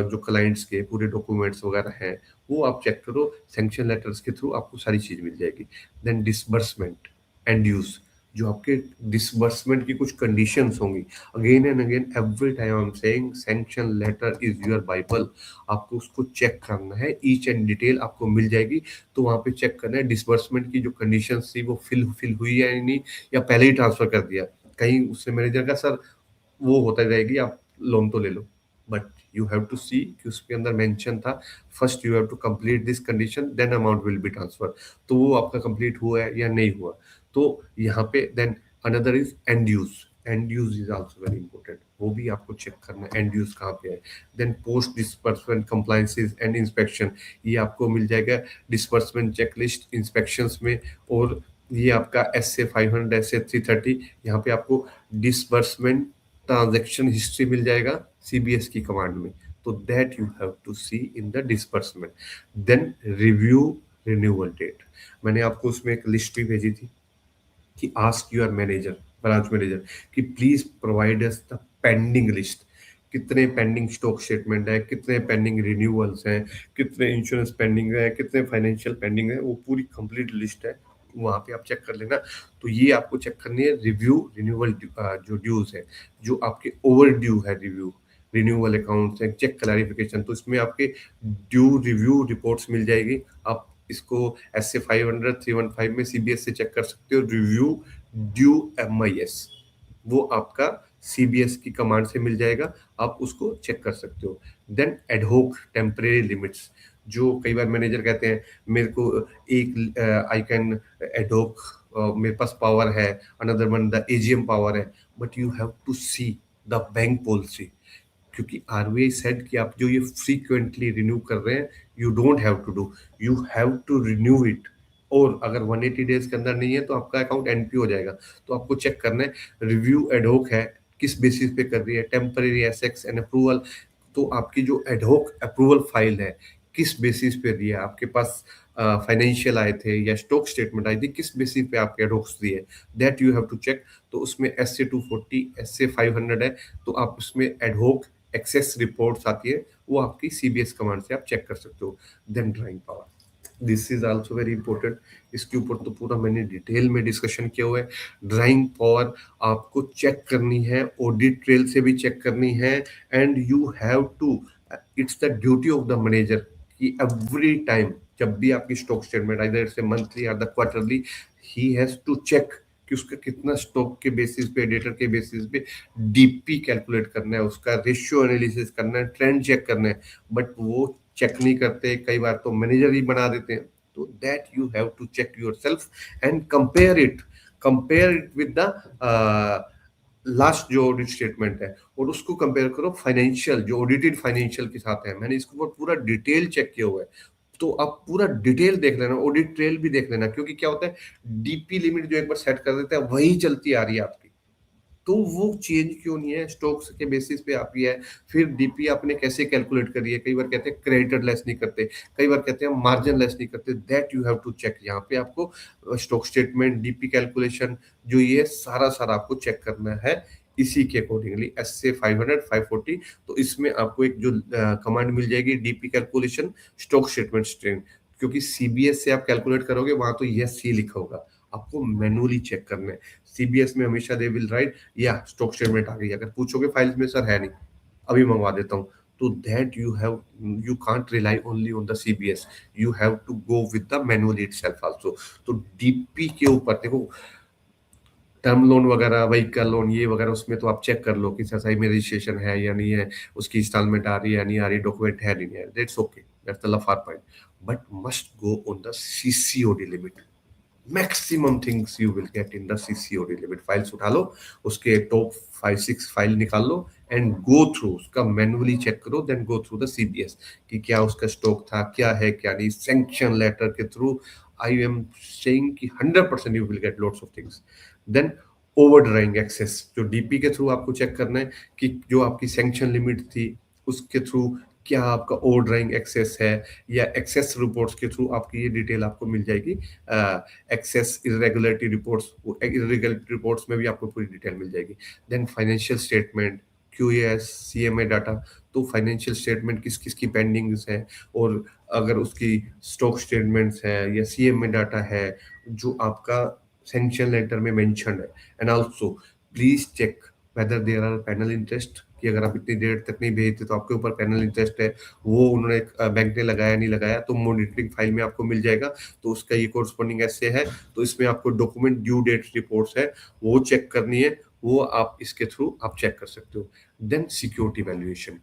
जो क्लाइंट्स के पूरे डॉक्यूमेंट्स वगैरह हैं वो आप चेक करो, सैंक्शन लेटर्स के थ्रू आपको सारी चीज मिल जाएगी। देन डिसबर्समेंट एंड यूज, जो आपके डिसबर्समेंट की कुछ कंडीशंस होंगी, again and again every time I am saying sanction letter is your bible, आपको उसको चेक करना है, ईच एंड डिटेल आपको मिल जाएगी। तो वहां पे चेक करना है डिसबर्समेंट की जो कंडीशंस थी वो फिल हुई है या नहीं, या पहले ही ट्रांसफर कर दिया। कहीं उससे मैनेजर का सर वो होता रहेगी, आप लोन तो ले लो, but you have to see कि उसके अंदर मेंशन था first you have to complete this condition then amount will be transfer, तो वो आपका कंप्लीट हुआ है या नहीं हुआ। तो यहाँ पे then another is end use, and use is also very important, वो भी आपको चेक करना है एंड यूज कहाँ पे है। Then post disbursement compliances and inspection, ये आपको मिल जाएगा डिस्बर्समेंट चेकलिस्ट इंस्पेक्शंस में, और ये आपका SA 500 SA 330, यहाँ पे आपको डिसबर्समेंट ट्रांजैक्शन हिस्ट्री मिल जाएगा सीबीएस की कमांड में, तो that you have to see in the disbursement. Then review renewal date, मैंने आपको उसमें एक लिस्ट भी भेजी थी कि ask your manager, branch manager, कि please provide us the pending list, कितने पेंडिंग स्टॉक स्टेटमेंट है, कितने पेंडिंग रिन्यूअल्स हैं, कितने इंश्योरेंस पेंडिंग है, कितने फाइनेंशियल पेंडिंग है, वो पूरी कंप्लीट लिस्ट है, वहां पे आप चेक कर लेना। तो ये आपको चेक करनी है रिव्यू रिन्यूअल, जो ड्यूज है, जो आपके ओवर ड्यू है रिव्यू रिन्यूअल अकाउंट्स है, चेक क्लैरिफिकेशन, तो इसमें आपके ड्यू रिव्यू रिपोर्ट्स मिल जाएगी। आप इसको SA 500 315 में सीबीएस से चेक कर सकते हो, रिव्यू ड्यू MIS, वो आपका सीबीएस की कमांड से मिल जाएगा, आप उसको चेक कर सकते हो। देन एडहोक टेम्परेरी लिमिट्स, जो कई बार मैनेजर कहते हैं मेरे को एक आई कैन एडहोक, मेरे पास पावर है, another one the AGM power है, but you have to see the bank policy, क्योंकि आरबीआई सेड कि आप जो ये फ्रीक्वेंटली रिन्यू कर रहे हैं you don't have to do, you have to renew it, और अगर 180 डेज के अंदर नहीं है तो आपका अकाउंट एनपी हो जाएगा। तो आपको चेक करना है रिव्यू एडहोक है, किस बेसिस पे कर रही है, टेम्पररी एसेक्स एंड अप्रूवल, तो आपकी जो एडहोक अप्रूवल फाइल है किस बेसिस पे दी है, आपके पास फाइनेंशियल आए थे या स्टॉक स्टेटमेंट आई थी, किस बेसिस पे आपके एडहोक्स दिए, that you have to check. तो उसमें SA 240 SA 500 है, तो आप उसमें एडहोक एक्सेस रिपोर्ट्स आती है, वो आपकी सीबीएस कमांड से आप चेक कर सकते हो। Then drawing power, this is also very important, इसके ऊपर तो पूरा मैंने डिटेल में डिस्कशन किया हुआ है। ड्राइंग पावर आपको चेक करनी है, ऑडिट ट्रेल से भी चेक करनी है, and you have to, it's the duty of the manager कि एवरी टाइम जब भी आपकी स्टॉक स्टेटमेंट आइदर से मंथली या the quarterly, he has to check कि उसका कितना स्टॉक के बेसिस पे, डेटर के बेसिस पे डीपी कैलकुलेट करना है, उसका रेशियो एनालिसिस करना है, ट्रेंड चेक करना है, बट वो चेक नहीं करते, कई बार तो मैनेजर ही बना देते हैं। तो that you have to check yourself and compare it with the last जो ऑडिट स्टेटमेंट है, और उसको कंपेयर करो फाइनेंशियल जो ऑडिटेड फाइनेंशियल के साथ है। मैंने इसके ऊपर पूरा डिटेल चेक किया हुआ है, तो आप पूरा डिटेल देख लेना, ऑडिट ट्रेल भी देख लेना, क्योंकि क्या होता है डीपी लिमिट जो एक बार सेट कर देते हैं वही चलती आ रही है आपकी, तो वो चेंज क्यों नहीं है, स्टॉक्स के बेसिस पे आप ही है। फिर डीपी आपने कैसे कैलकुलेट करी है, कई बार कहते हैं क्रेडिटर लेस नहीं करते, कई बार कहते हैं मार्जिन लेस नहीं करते, that you have to check. यहाँ पे आपको स्टॉक स्टेटमेंट डीपी कैलकुलेशन जो ये सारा सारा आपको चेक करना है, इसी के अकॉर्डिंगली SA 500 540, तो इसमें आपको एक जो कमांड मिल जाएगी DP calculation stock statement strain, क्योंकि सीबीएस से आप कैलकुलेट करोगे वहां तो यस सी लिखा होगा, आपको मैनुअली चेक करना है। सीबीएस में हमेशा दे विल राइट या स्टॉक स्टेटमेंट आ गई, अगर पूछोगे फाइल्स में सर है नहीं, अभी मंगवा देता हूँ, तो that you can't rely only on the CBS, you have to go with the manual itself also. तो डीपी के ऊपर देखो, टर्म लोन वगैरह, व्हीकल लोन ये वगैरह, उसमें तो आप चेक कर लो कि सर सही में रजिस्ट्रेशन है या नहीं है, उसकी इंस्टॉलमेंट आ रही है या नहीं आ रही, डॉक्यूमेंट है नहीं है, that's okay. That's the LAFAR point. But must go on the CCOD limit. Maximum things you will get in the CCOD limit. Files उठा लो, उसके टॉप 5-6 फाइल निकाल लो एंड गो थ्रू, उसका मैनुअली चेक करो, then go through the CBS कि क्या उसका स्टॉक था, क्या है क्या नहीं. सैंक्शन लेटर के थ्रू आई एम सेइंग कि 100% you will get lots of things. Then overdrawing excess, जो डीपी के थ्रू आपको चेक करना है कि जो आपकी सैंक्शन लिमिट थी उसके थ्रू क्या आपका ओवर ड्राइंग एक्सेस है, या एक्सेस रिपोर्ट्स के थ्रू आपकी ये डिटेल आपको मिल जाएगी. Excess irregularity reports, irregularity reports में भी आपको पूरी डिटेल मिल जाएगी. Then financial statement, QS, CMA data. तो फाइनेंशियल स्टेटमेंट किस किस की पेंडिंग्स है, और अगर उसकी स्टॉक स्टेटमेंट्स है या सीएमए डाटा है जो आपका सैंक्शन लेटर में मेंशन है. And also please check whether there are penal interest, कि अगर आप इतनी देर तक नहीं भेजते तो आपके ऊपर पैनल इंटरेस्ट है, वो उन्होंने बैंक ने लगाया नहीं लगाया, तो मॉनिटरिंग फाइल में आपको मिल जाएगा. तो उसका ये कोरस्पॉन्डिंग ऐसे है. तो इसमें आपको डॉक्यूमेंट ड्यू डेट रिपोर्ट्स है वो चेक करनी है, वो आप इसके थ्रू आप चेक कर सकते हो. Then security valuation,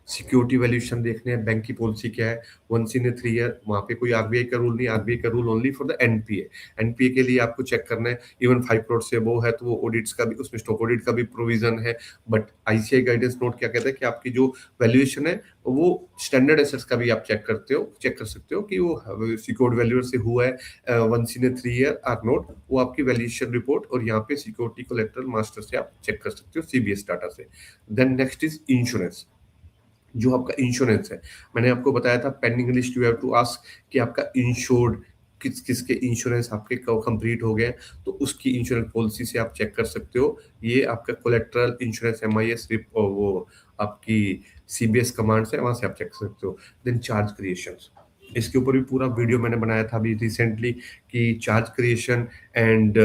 security valuation देखने हैं, बैंक की पॉलिसी क्या है. वंस इन ए 3 ईयर, वहाँ पे कोई आरबीआई का रूल नहीं. आरबीआई का rule only for the NPA. NPA के लिए आपको चेक करना है, इवन 5 करोड़ से वो है तो वो ऑडिट्स का भी, उसमें स्टॉक ऑडिट का भी प्रोविजन है. बट आईसीआई गाइडेंस नोट क्या कहता है कि आपकी जो वैल्यूएशन है वो स्टैंडर्ड एसेट्स का भी आप चेक कर सकते हो कि वो सिक्योर्ड वैल्यूअर से हुआ है once in a 3 year or not. वो आपकी वैल्यूएशन रिपोर्ट और यहाँ पे सिक्योरिटी कोलेटरल मास्टर से आप चेक कर सकते हो सीबीएस डाटा से. Then next is insurance. जो आपका इंश्योरेंस है, मैंने आपको बताया था pending list you have to ask कि आपका इंश्योर्ड किस किसके इंश्योरेंस आपके कंप्लीट हो गए, तो उसकी इंश्योरेंस पॉलिसी से आप चेक कर सकते हो. ये आपका कोलेट्रल इंश्योरेंस एमआईएस वो आपकी सीबीएस कमांड है, वहां से आप चेक कर सकते हो. देन चार्ज क्रिएशंस, इसके ऊपर भी पूरा वीडियो मैंने बनाया था अभी रिसेंटली कि charge creation and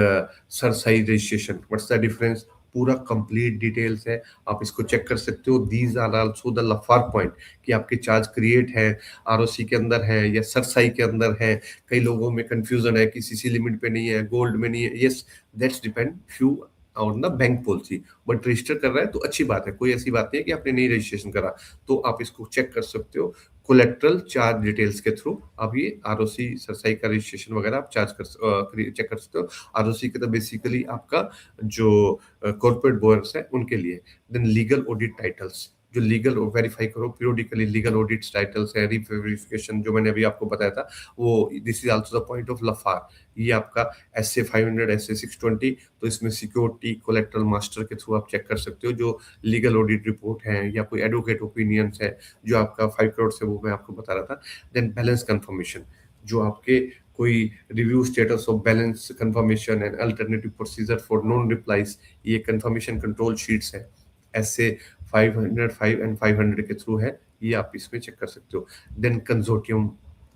CERSAI registration, what's the difference. पूरा कंप्लीट डिटेल्स है, आप इसको चेक कर सकते हो. These are also the LFAR point कि आपके चार्ज क्रिएट है आरओसी के अंदर है या सरसाई के अंदर है. कई लोगों में कंफ्यूजन है कि सीसी लिमिट पे नहीं है, गोल्ड में नहीं है. Yes, that's depend few on the bank policy. But register कर रहा है तो अच्छी बात है, कोई ऐसी बात नहीं है कि आपने नहीं रजिस्ट्रेशन करा. तो आप इसको चेक कर सकते हो कोलेट्रल चार्ज डिटेल्स के थ्रू. आप ये आरओसी सरसाई का रजिस्ट्रेशन वगैरह आप चेक कर सकते हो. आरओसी के तो बेसिकली आपका जो कॉर्पोरेट बोर्ड्स है उनके लिए. देन लीगल ऑडिट टाइटल्स, जो लीगल वेरीफाई करो पीरियोडिकली, लीगल ऑडिट टाइटल्स है, रीवेरिफिकेशन जो मैंने अभी आपको बताया था वो, this is also the point of LFAR. ये आपका एस ए 500, एस ए 620, तो इसमें सिक्योरिटी कोलेट्रल मास्टर के थ्रू आप चेक कर सकते हो जो लीगल ऑडिट रिपोर्ट है या कोई एडवोकेट ओपिनियंस है जो आपका 5 करोड़ से, वो मैं आपको बता रहा था. देन बैलेंस कंफर्मेशन, जो आपके कोई review status of balance confirmation and alternative procedure for non replies, ये कंफर्मेशन कंट्रोल शीट्स है, ऐसे 505 एंड 500 के थ्रू है, ये आप इसमें चेक कर सकते हो. देन कंजोर्टियम,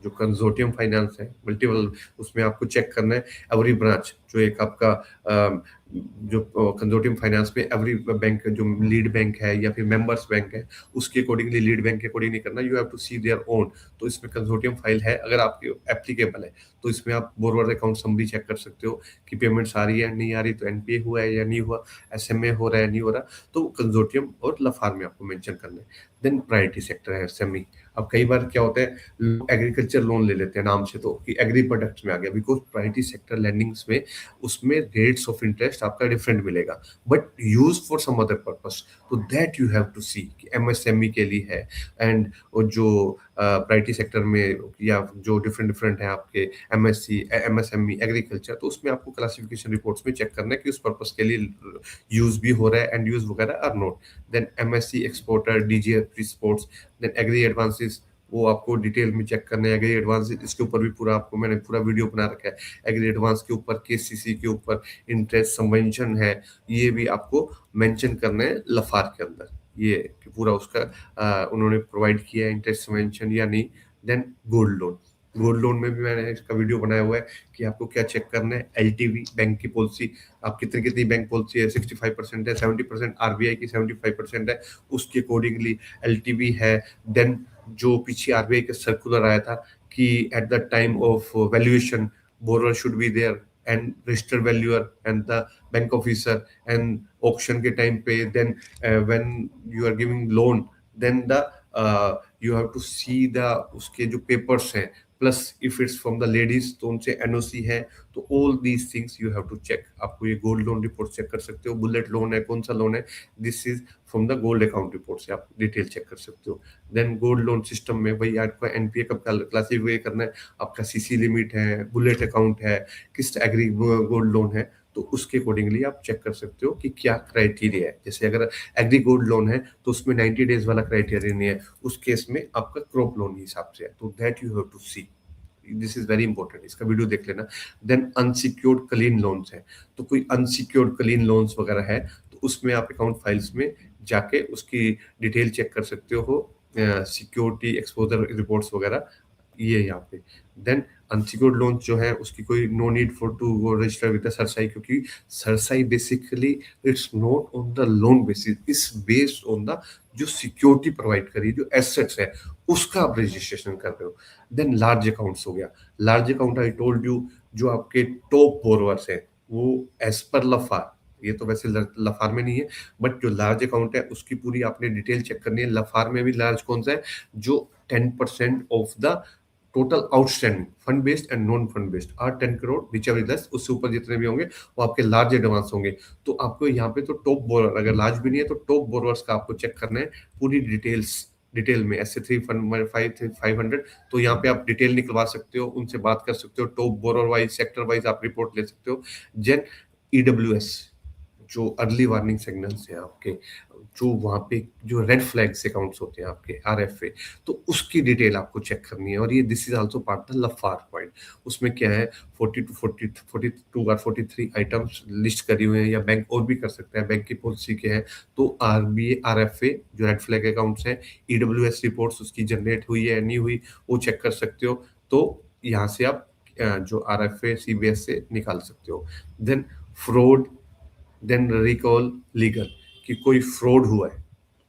जो कंजोर्टियम फाइनेंस है मल्टीपल, उसमें आपको चेक करना है एवरी ब्रांच, जो एक आपका जो कंजोर्टियम फाइनेंस में एवरी बैंक जो लीड बैंक है या फिर मेंबर्स बैंक है उसके अकॉर्डिंगली, लीड बैंक के अकॉर्डिंग नहीं करना. You have to see their own. तो इसमें कंजोर्टियम फाइल है, अगर आपके एप्लीकेबल है तो इसमें आप बोरोवर अकाउंट समरी चेक कर सकते हो कि पेमेंट्स आ रही है नहीं आ रही, तो एनपीए हुआ है या नहीं हुआ, एसएमए हो रहा है नहीं हो रहा, तो कंजोर्टियम और लफार में आपको मेंशन करना है. देन प्रायोरिटी सेक्टर है एसएमई. अब कई बार क्या होता है, एग्रीकल्चर लोन ले लेते हैं नाम से तो कि एग्री प्रोडक्ट्स में आ गया, बिकॉज प्रायोरिटी सेक्टर लैंडिंग्स में उसमें रेट्स ऑफ इंटरेस्ट आपका डिफरेंट मिलेगा but use for some other purpose. तो that you have to see कि एमएसएमई के लिए है. एंड जो प्रायोरिटी सेक्टर में या जो डिफरेंट डिफरेंट है आपके एमएससी, एमएसएमई, एग्रीकल्चर, तो उसमें आपको क्लासिफिकेशन रिपोर्ट्स में चेक करना है कि उस पर्पस के लिए यूज भी हो रहा है एंड यूज वगैरह are not. Then MSC exporter, DGFT exports. Then agri advances, वो आपको डिटेल में चेक करना है. एग्री एडवांस, इसके ऊपर भी पूरा आपको मैंने पूरा वीडियो बना रखा है. एग्री एडवांस के ऊपर, केसीसी के ऊपर इंटरेस्ट सबवेंशन है, ये भी आपको मेंशन करना है लफार के अंदर. ये कि पूरा उसका उन्होंने प्रोवाइड किया है इंटरेस्ट सबवेंशन या नहीं. Then gold loan, gold loan में भी मैंने इसका वीडियो बनाया हुआ है कि आपको क्या चेक करना है. एलटीवी, बैंक की पॉलिसी, आप कितनी कितनी बैंक पॉलिसी है, 65% है, 70%, आरबीआई की 75% है, उसके अकॉर्डिंगली एलटीवी है. देन जो पीछे आरबीआई का सर्कुलर आया था कि at the time of valuation borrower should be there and registered valuer and the bank officer, and auction के टाइम पे then when you are giving loan, then the you have to see the उसके जो पेपर्स हैं, plus if it's from the ladies तो उनसे एनओसी है, तो all these things you have to check. आपको ये गोल्ड लोन रिपोर्ट चेक कर सकते हो, बुलेट लोन है, कौन सा लोन है, this is from the gold account report से आप डिटेल चेक कर सकते हो। देन गोल्ड लोन सिस्टम में भाई आपका एनपीए कब क्लासिफाई करना है, आपका सीसी लिमिट है, बुलेट अकाउंट है, किस एग्री गोल्ड लोन है, तो उसके अकॉर्डिंगली आप चेक कर सकते हो कि क्या क्राइटेरिया है। जैसे अगर एग्री गोल्ड लोन है तो उसमें 90 डेज वाला क्राइटेरिया नहीं है, उस केस में आपका क्रॉप लोन हिसाब से है, तो that you have to see, this is very important, इसका वीडियो देख लेना। देन अनसिक्योर्ड क्लीन लोन्स है, तो कोई अनसिक्योर्ड क्लीन लोन्स वगैरह है तो उसमें आप अकाउंट फाइल्स में जाके उसकी डिटेल चेक कर सकते हो, सिक्योरिटी एक्सपोजर रिपोर्ट्स वगैरह ये यहाँ पे। देन अनसिक्योर्ड लोन जो है उसकी कोई no need for to go register with the CERSAI, क्योंकि CERSAI basically it's not on the loan basis, it's based on the जो सिक्योरिटी प्रोवाइड करी, जो एसेट्स है उसका आप रजिस्ट्रेशन कर रहे हो। देन लार्ज अकाउंट्स हो गया, large account I told you, जो आपके टॉप बोरोवर्स है वो एज पर लफार, ये तो वैसे लफार में नहीं है, बट जो लार्ज अकाउंट है उसकी पूरी आपने डिटेल चेक करनी है। लफार में भी लार्ज कौन सा है, जो 10% of the total outstanding fund based and non fund based or 10 crore whichever less, उससे ऊपर जितने भी होंगे वो आपके लार्ज एडवांस होंगे। तो आपको यहाँ पे तो टॉप बोरर, अगर लार्ज भी नहीं है तो टॉप बोरर्स का आपको चेक करना है पूरी डिटेल में, ऐसे 500, तो यहाँ पे आप डिटेल निकलवा सकते हो, उनसे बात कर सकते हो, top borer wise sector wise आप रिपोर्ट ले सकते हो। जेन ईडब्ल्यूएस जो अर्ली वार्निंग सिग्नल्स हैं आपके, जो वहाँ पे जो रेड फ्लैग्स अकाउंट्स होते हैं आपके आरएफए, तो उसकी डिटेल आपको चेक करनी है। और ये this is also part the LFAR point, उसमें क्या है 42 और 43 आइटम्स लिस्ट करी हुए हैं, या बैंक और भी कर सकते हैं, बैंक की पॉलिसी के हैं। तो आरबीए आरएफए जो रेड फ्लैग अकाउंट्स हैं, ईडब्ल्यूएस रिपोर्ट्स उसकी जनरेट हुई है नहीं हुई वो चेक कर सकते हो। तो यहाँ से आप जो आरएफए सीबीएस से निकाल सकते हो। Then fraud, then recall legal, कि कोई फ्रॉड हुआ है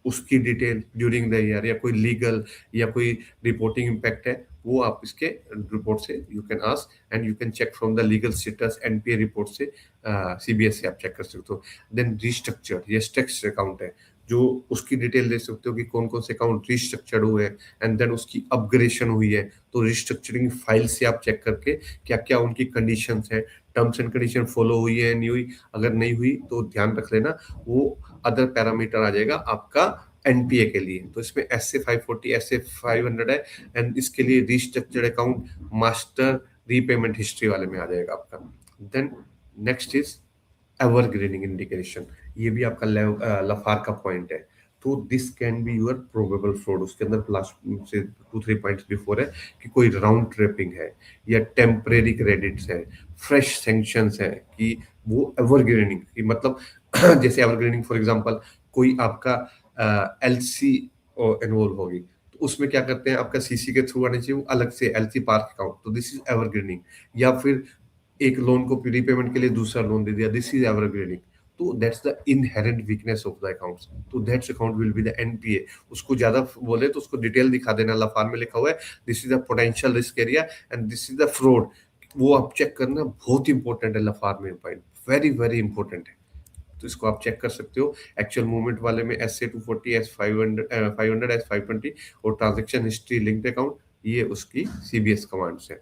उसकी डिटेल ड्यूरिंग द ईयर, या कोई लीगल या कोई रिपोर्टिंग इम्पैक्ट है, वो आप इसके रिपोर्ट से you can ask and you can check from the legal status NPA report से, सीबीएस से आप चेक कर सकते हो। देन रिस्ट्रक्चर, ये स्ट्रक्चर अकाउंट है, जो उसकी डिटेल दे सकते हो कि कौन कौन से अकाउंट रिस्ट्रक्चर्ड हुए हैं एंड देन उसकी अपग्रेडेशन हुई है, तो रिस्ट्रक्चरिंग फाइल से आप चेक करके क्या क्या उनकी कंडीशंस है, टर्म्स एंड कंडीशन फॉलो हुई है नहीं हुई, अगर नहीं हुई तो ध्यान रख लेना वो अदर पैरामीटर आ जाएगा आपका एनपीए के लिए। तो इसमें SA 540 SA 500 है, एंड इसके लिए restructured account master repayment history वाले में आ जाएगा आपका। Then next is evergreening indication, ये भी आपका लफार का पॉइंट है। तो this can be your probable fraud, उसके अंदर लास्ट से 2-3 पॉइंट्स बिफोर है कि कोई राउंड ट्रिपिंग है या टेम्परेरी क्रेडिट्स है, फ्रेश सैंक्शंस है, कि वो एवरग्रीनिंग की मतलब जैसे एवरग्रीनिंग फॉर एग्जांपल कोई आपका एलसी इन्वॉल्व होगी, तो उसमें क्या करते हैं, आपका सीसी के थ्रू आने चाहिए वो अलग से एलसी पार्क अकाउंट, तो दिस इज एवरग्रीनिंग। या फिर एक लोन को रीपेमेंट के लिए दूसरा लोन दे दिया, दिस इज एवरग्रीनिंग। तो that's the inherent weakness of the accounts, तो that's account will be the NPA. उसको ज्यादा बोले तो उसको डिटेल दिखा देना, लफार में लिखा हुआ है this is the potential risk area and this is the fraud, वो आप चेक करना, बहुत इंपॉर्टेंट है लफार में पॉइंट, वेरी वेरी इंपॉर्टेंट है। तो इसको आप चेक कर सकते हो। एक्चुअल मूवमेंट वाले में SA 240 S 500 S 520 और ट्रांजेक्शन हिस्ट्री लिंक्ड अकाउंट, ये उसकी सीबीएस कमांड्स है।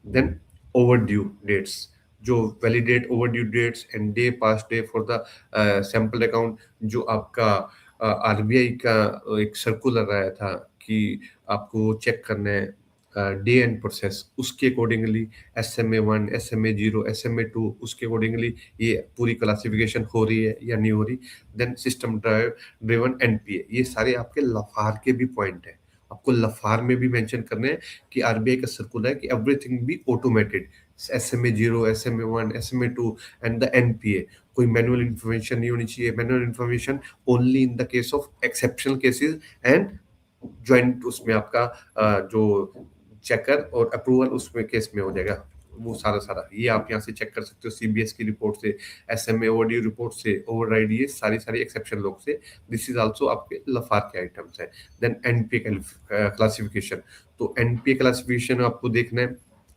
देन ओवर ड्यू डेट्स, जो validate over due dates and day pass day for the sample account, जो आपका आरबीआई का एक सर्कुलर आया था कि आपको चेक करना है डे एंड प्रोसेस, उसके अकॉर्डिंगली SMA 1 SMA 0 SMA 2 उसके अकॉर्डिंगली ये पूरी क्लासिफिकेशन हो रही है या नहीं हो रही। देन सिस्टम ड्रिवन एनपीए, ये सारे आपके लफार के भी पॉइंट है, आपको लफार में भी मेंशन करने हैं कि आरबीआई का सर्कुलर है कि everything be automated, SMA 0 SMA 1 SMA 2 and the NPA, कोई मैनुअल इन्फॉर्मेशन नहीं होनी चाहिए, manual information only in the case of exceptional cases and joint, उसमें आपका जो चेकर और अप्रूवल उसमें केस में हो जाएगा, वो सारा सारा ये आप यहाँ से चेक कर सकते हो सीबीएस की रिपोर्ट से, एसएमए ओवरड्यू रिपोर्ट से, ओवरराइड, ये सारी सारी एक्सेप्शन लोग से, दिस इज आल्सो आपके लफार के आइटम्स है। देन एनपीए क्लासिफिकेशन, तो एनपीए क्लासिफिकेशन आपको देखना है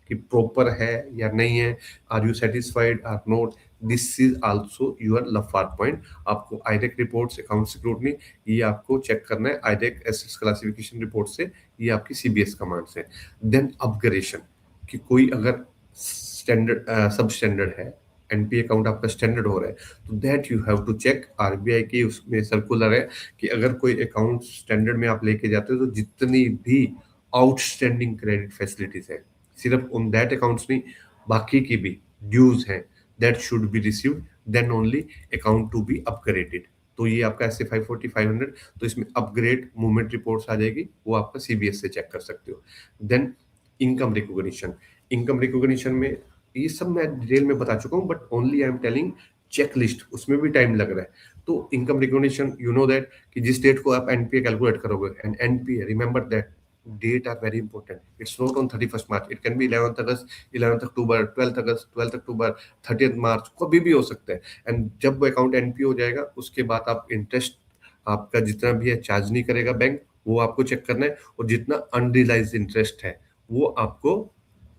कि प्रॉपर है या नहीं है, are you satisfied or not, this is also your LFAR point. आपको आईरेक रिपोर्ट्स, अकाउंट स्क्रूटनी, ये आपको चेक करना है आईरेक एसेट्स क्लासिफिकेशन रिपोर्ट से, ये आपकी सीबीएस कमांड से। देन अपग्रेडेशन, कि कोई अगर स्टैंडर्ड सब स्टैंडर्ड है, एनपी अकाउंट आपका स्टैंडर्ड हो रहा है, तो that you have to check. RBI की उसमें सर्कुलर है कि अगर कोई अकाउंट स्टैंडर्ड में आप लेके जाते हो तो जितनी भी आउटस्टैंडिंग क्रेडिट फैसिलिटीज है, सिर्फ उन दैट अकाउंट्स नहीं, बाकी की भी ड्यूज हैं, that should be received, then only account to be upgraded. तो ये आपका ऐसे 540 500, तो इसमें अपग्रेड मूवमेंट रिपोर्ट्स आ जाएगी, वो आपका सीबीएस से चेक कर सकते हो। Then income recognition, income recognition में ये सब मैं डिटेल में बता चुका हूँ, but only I am telling checklist, उसमें भी टाइम लग रहा है। तो income recognition, you know that कि जिस डेट को आप एनपीए कैलकुलेट करोगे, and NPA, remember that date are very important, it's not on 31st March, it can be 11th August, 11th October, 12th August, 12th October, 30th मार्च, कभी भी हो सकता है। एंड जब अकाउंट एनपीए हो जाएगा, उसके बाद आप इंटरेस्ट आपका जितना भी है चार्ज नहीं करेगा बैंक, वो आपको चेक करना है, और जितना अनरियलाइज्ड इंटरेस्ट है वो आपको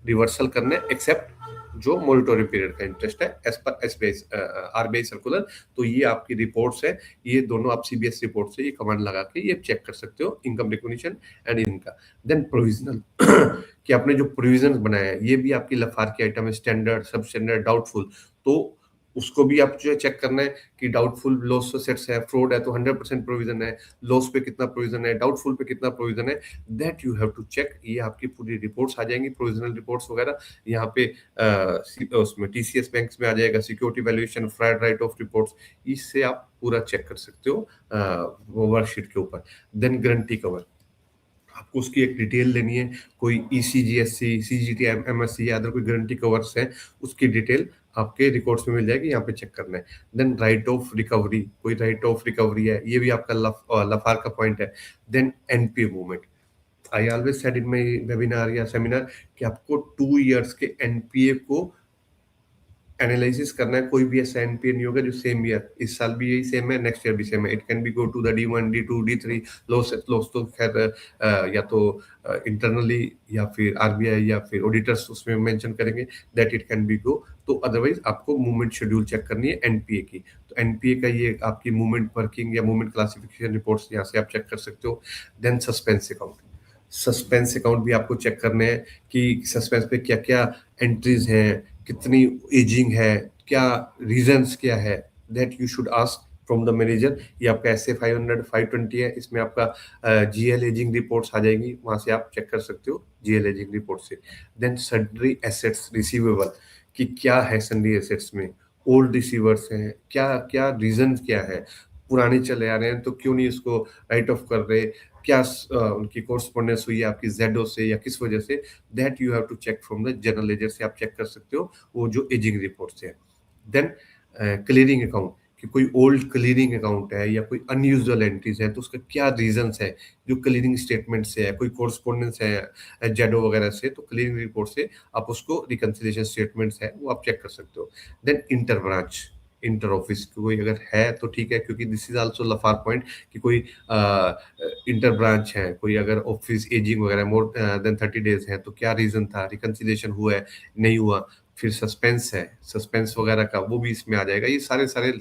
रिवर्सल करना है, एक्सेप्ट जो मॉनिटरी पीरियड का इंटरेस्ट है as per SBI RBI circular. तो ये आपकी रिपोर्ट्स है, ये दोनों आप सीबीएस रिपोर्ट से ये कमांड लगा के ये चेक कर सकते हो, इनकम रिकॉग्निशन एंड इनका। देन प्रोविजनल कि आपने जो प्रोविजन बनाया है, ये भी आपकी लफार की आइटम है, स्टैंडर्ड, सब स्टैंडर्ड, डाउटफुल, तो उसको भी आप जो है चेक करना है कि डाउटफुल लॉस सेट्स है, फ्रॉड है तो 100% प्रोविजन है, लॉस पे कितना प्रोविजन है, डाउटफुल पे कितना प्रोविजन है, that you have to check. ये आपकी पूरी रिपोर्ट्स आ जाएंगी, प्रोविजनल रिपोर्ट्स वगैरह यहाँ पे उसमें टीसीएस बैंक्स में आ जाएगा, security valuation, fraud right of reports, इससे आप पूरा चेक कर सकते हो वर्कशीट के ऊपर। देन गारंटी कवर, आपको उसकी एक डिटेल लेनी है, कोई ईसीजीएससी, सीजीटी, एमएससी या अदर कोई गारंटी कवर्स है, उसकी डिटेल आपके रिकॉर्ड्स में मिल जाएगी, यहाँ पे चेक करना है। देन राइट ऑफ रिकवरी, कोई राइट ऑफ रिकवरी है, ये भी आपका लफार का पॉइंट है। Then NPA movement, I always said in my webinar या सेमिनार कि आपको 2 इयर्स के एनपीए को एनालिसिस करना है। कोई भी ऐसा एनपीए नहीं होगा जो सेम ईयर, इस साल भी यही सेम है, नेक्स्ट ईयर भी सेम है, it can be go to the D1, D2, D3, loss loss तो खैर या तो इंटरनली या फिर आरबीआई या फिर ऑडिटर्स उसमें मेंशन करेंगे दैट इट कैन बी गो। तो अदरवाइज आपको मूवमेंट शेड्यूल चेक करनी है एनपीए की। तो एनपीए का ये आपकी मूवमेंट वर्किंग या मूवमेंट क्लासिफिकेशन रिपोर्ट्स यहाँ से आप चेक कर सकते हो। Then suspense account, suspense account भी आपको चेक करने हैं कि सस्पेंस पे क्या क्या एंट्रीज हैं, कितनी एजिंग है, क्या रीजंस क्या है, that you should ask from the manager. ये आपका एस ए 500 520 है, इसमें आपका जीएल एजिंग रिपोर्ट्स आ जाएगी, वहां से आप चेक कर सकते हो जीएल एजिंग रिपोर्ट से। देन सन्ड्री एसेट्स रिसीवेबल, कि क्या है सन्ड्री एसेट्स में, ओल्ड रिसीवर्स हैं, क्या क्या रीजन क्या है, पुराने चले आ रहे हैं तो क्यों नहीं इसको राइट ऑफ कर रहे, क्या उनकी कोर्सपोंडेंस हुई है आपकी जेडो से या किस वजह से, that you have to check from the general ledger से आप चेक कर सकते हो, वो जो एजिंग रिपोर्ट से है। देन क्लियरिंग अकाउंट, कि कोई ओल्ड क्लियरिंग अकाउंट है या कोई अनयूजुअल एंट्रीज है तो उसका क्या रीजंस है, जो क्लियरिंग स्टेटमेंट से है, कोई कोर्सपोंडेंस है जेडो वगैरह से, तो क्लियरिंग रिपोर्ट से आप उसको रिकंसिलिएशन स्टेटमेंट्स है वो आप चेक कर सकते हो। Then inter branch, inter office कोई अगर है तो ठीक है, क्योंकि this is also LAFAR point कि कोई इंटर ब्रांच है, कोई अगर ऑफिस एजिंग वगैरह मोर देन 30 डेज है तो क्या रीजन था, रिकंसिलिएशन हुआ है नहीं हुआ। फिर सस्पेंस है, सस्पेंस वगैरह का वो भी इसमें आ जाएगा, ये सारे सारे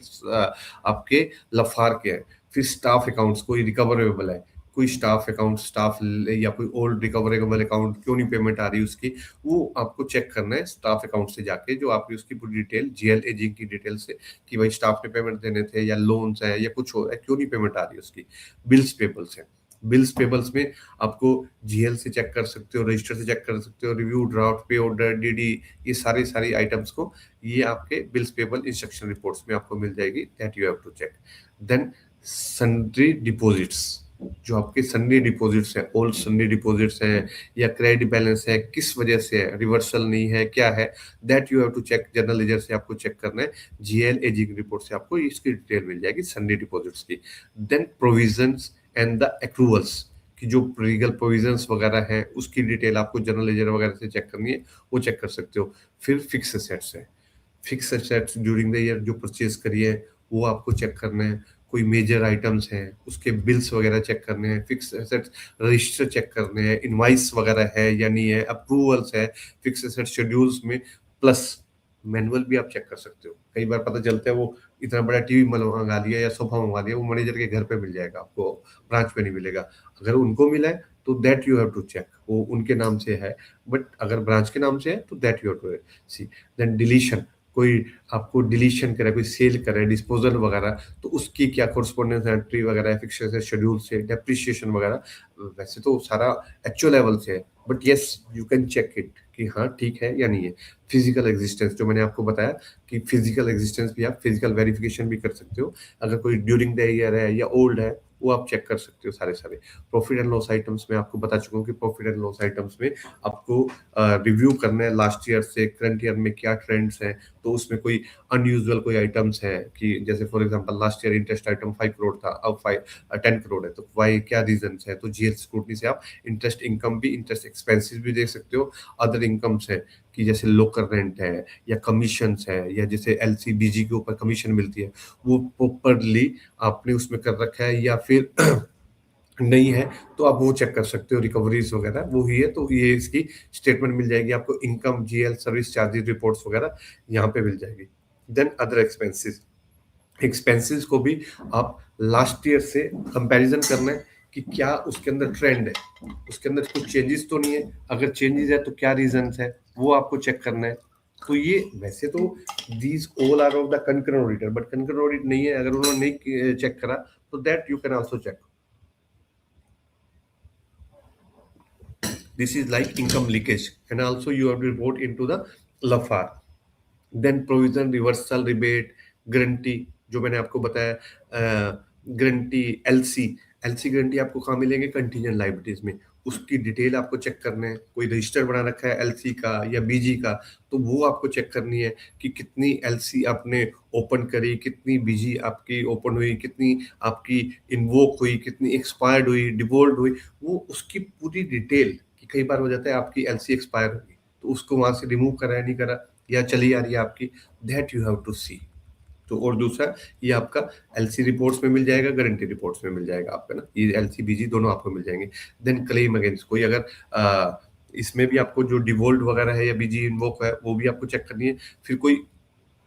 आपके लफार के हैं। फिर स्टाफ अकाउंट्स, कोई रिकवरेबल है, कोई स्टाफ अकाउंट, स्टाफ या कोई ओल्ड रिकवरेबल अकाउंट क्यों नहीं पेमेंट आ रही उसकी, वो आपको चेक करना है स्टाफ अकाउंट से जाके, जो आपकी उसकी पूरी डिटेल जीएल एजिंग की डिटेल से, कि भाई स्टाफ ने पेमेंट देने थे या लोन्स है या कुछ हो रहा है, क्यों नहीं पेमेंट आ रही उसकी। बिल्स पेबल्स है, बिल्स पेबल्स में आपको जीएल से चेक कर सकते हो, रजिस्टर से चेक कर सकते हो, रिव्यू, ड्राफ्ट, पे ऑर्डर, डीडी, ये सारी सारी आइटम्स को ये आपके बिल्स पेबल इंस्ट्रक्शन रिपोर्ट्स में आपको मिल जाएगी, that you have to check. Then sundry deposits, जो आपके सन्ड्री डिपॉजिट्स हैं, ओल्ड सन्ड्री डिपॉजिट्स हैं या क्रेडिट बैलेंस है, किस वजह से है, रिवर्सल नहीं है, क्या है, that you have to check. General ledger से आपको चेक करना है, जीएल एजिंग रिपोर्ट से आपको इसकी डिटेल मिल जाएगी सन्ड्री डिपॉजिट्स की। देन प्रोविजंस एंड द एक्रूवल्स, कि जो लीगल प्रोविजंस वगैरह हैं उसकी डिटेल आपको जनरल लेजर वगैरह से चेक करनी है, वो चेक कर सकते हो। फिर फिक्स एसेट्स है, fix assets during the year जो परचेज करिए वो आपको चेक करना है। कोई मेजर आइटम्स हैं उसके बिल्स वगैरह चेक करने हैं, फिक्स एसेट्स रजिस्टर चेक करने हैं, इनवाइस वगैरह है या नहीं है, अप्रूवल्स है, फिक्स एसेट शेड्यूल्स में, प्लस मैनुअल भी आप चेक कर सकते हो। कई बार पता चलता है वो इतना बड़ा टीवी मंगा लिया या सोफा मंगा लिया, वो मैनेजर के घर पे मिल जाएगा, आपको ब्रांच पे नहीं मिलेगा। अगर उनको मिला है तो that you have to check, वो उनके नाम से है, बट अगर ब्रांच के नाम से है तो that you have to see. Then deletion, कोई आपको डिलीशन करे, कोई सेल करे, डिस्पोजल वगैरह, तो उसकी क्या कोरस्पोंडेंस एंट्री वगैरह है, फिक्स है, शेड्यूल से, डेप्रिसिएशन वगैरह। वैसे तो सारा एक्चुअल लेवल से है, but yes you can check it कि हाँ ठीक है या नहीं है। फिजिकल एग्जिस्टेंस, जो मैंने आपको बताया कि फिजिकल एग्जिस्टेंस भी आप फिजिकल वेरिफिकेशन भी कर सकते हो। अगर कोई ड्यूरिंग द ईयर है या ओल्ड है, वो आप चेक कर सकते हो सारे सारे। प्रॉफिट एंड लॉस आइटम्स में आपको बता चुका हूँ कि प्रॉफिट एंड लॉस आइटम्स में आपको रिव्यू करना है लास्ट ईयर से करंट ईयर में क्या ट्रेंड्स हैं। तो उसमें कोई अनयूजुअल कोई आइटम्स हैं कि जैसे for example last year interest item 5 crore था, अब 10 करोड़ है, तो वाई क्या रीजन है। तो जीएल स्क्रूटनी से आप इंटरेस्ट इनकम भी, इंटरेस्ट एक्सपेंसेस भी देख सकते हो। अदर इनकम्स है कि जैसे लोकल रेंट है या कमीशंस है, या जैसे एलसीबीजी के ऊपर कमीशन मिलती है, वो प्रॉपरली आपने उसमें कर रखा है या फिर नहीं है, तो आप वो चेक कर सकते हो। रिकवरीज वगैरह वो ही है, तो ये इसकी स्टेटमेंट मिल जाएगी आपको। Income, GL, service charges reports वगैरह यहाँ पे मिल जाएगी। देन अदर एक्सपेंसेस, एक्सपेंसेस को भी आप लास्ट ईयर से कंपैरिजन करना है कि क्या उसके अंदर ट्रेंड है, उसके अंदर कुछ चेंजेस तो नहीं है। अगर चेंजेस है तो क्या रीजन है, वो आपको चेक करना है। तो ये वैसे तो these all are of the concurrent auditor, but concurrent audit नहीं है, अगर उन्होंने नहीं चेक करा तो that you can also check. This is like income leakage, and also you have to report into the LAFAR. Then provision, reversal, rebate, guarantee, जो मैंने आपको बताया, गारंटी, एलसी। एलसी गारंटी आपको कहाँ मिलेंगे, कंटीजेंट लाइबिलिटीज में। उसकी डिटेल आपको चेक करना है। कोई रजिस्टर बना रखा है एलसी का या बीजी का, तो वो आपको चेक करनी है कि कितनी एलसी आपने ओपन करी, कितनी बीजी आपकी ओपन हुई, कितनी आपकी इन्वोक हुई, कितनी एक्सपायर्ड हुई, डिवोल्ड हुई, वो उसकी पूरी डिटेल। कि कई बार हो जाता है आपकी एलसी एक्सपायर होगी, तो उसको वहां से रिमूव करा है नहीं करा, या चली आ रही है आपकी, that you have to see. तो और दूसरा, ये आपका एलसी रिपोर्ट्स में मिल जाएगा, गारंटी रिपोर्ट्स में मिल जाएगा आपका ना, ये एलसी बीजी दोनों आपको मिल जाएंगे। देन क्लेम अगेंस्ट, कोई अगर इसमें भी आपको जो डिवोल्ट वगैरह है या बीजी इन्वोक है, वो भी आपको चेक करनी है। फिर कोई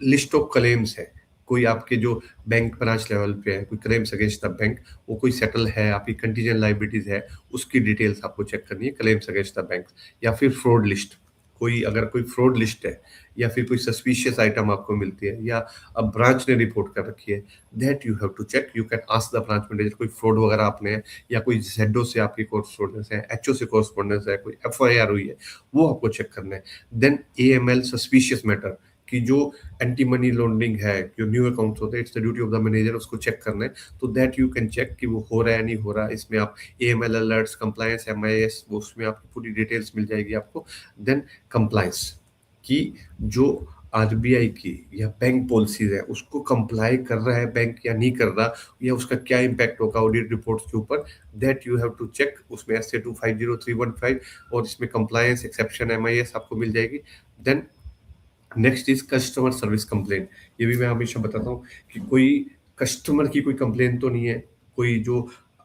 लिस्ट ऑफ क्लेम्स है, कोई आपके जो बैंक ब्रांच लेवल पे है, कोई क्लेम्स अगेंस्ट द बैंक, वो कोई सेटल है, आपकी कंटीजेंट लाइबिलिटीज है, उसकी डिटेल्स आपको चेक करनी है, क्लेम्स अगेंस्ट द बैंक। या फिर फ्रॉड लिस्ट, कोई अगर कोई फ्रॉड लिस्ट है या फिर कोई सस्पिशियस आइटम आपको मिलती है या अब ब्रांच ने रिपोर्ट कर रखी है, that you have to check. You can ask the branch manager, कोई फ्रॉड वगैरह आपने है या कोई जेडो से आपकी कोरस्पोंडेंस है, एचओ से कोरस्पोंडेंस है, कोई एफआईआर हुई है, वो आपको चेक करना है। देन एएमएल, सस्पिशियस मैटर, कि जो एंटी मनी लॉन्ड्रिंग है, जो न्यू अकाउंट्स होते हैं, it's the duty of the manager, उसको चेक करना है। तो दैट यू कैन चेक कि वो हो रहा है नहीं हो रहा। इसमें आप एएमएल अलर्ट्स, कंप्लायंस, एमआईएस, वो उसमें आपकी पूरी डिटेल्स मिल जाएगी आपको। देन कंप्लायंस, कि जो आरबीआई की या बैंक पॉलिसीज है उसको कंप्लाई कर रहा है बैंक या नहीं कर रहा, या उसका क्या इम्पैक्ट होगा ऑडिट रिपोर्ट्स के ऊपर, that you have to check. उसमें एस ए 250315 और इसमें कंप्लायंस, एक्सेप्शन, एमआईएस आपको मिल जाएगी। Then next is customer service complaint. ये भी मैं हमेशा बताता हूँ कि कोई कस्टमर की कोई कंप्लेंट तो नहीं है, कोई जो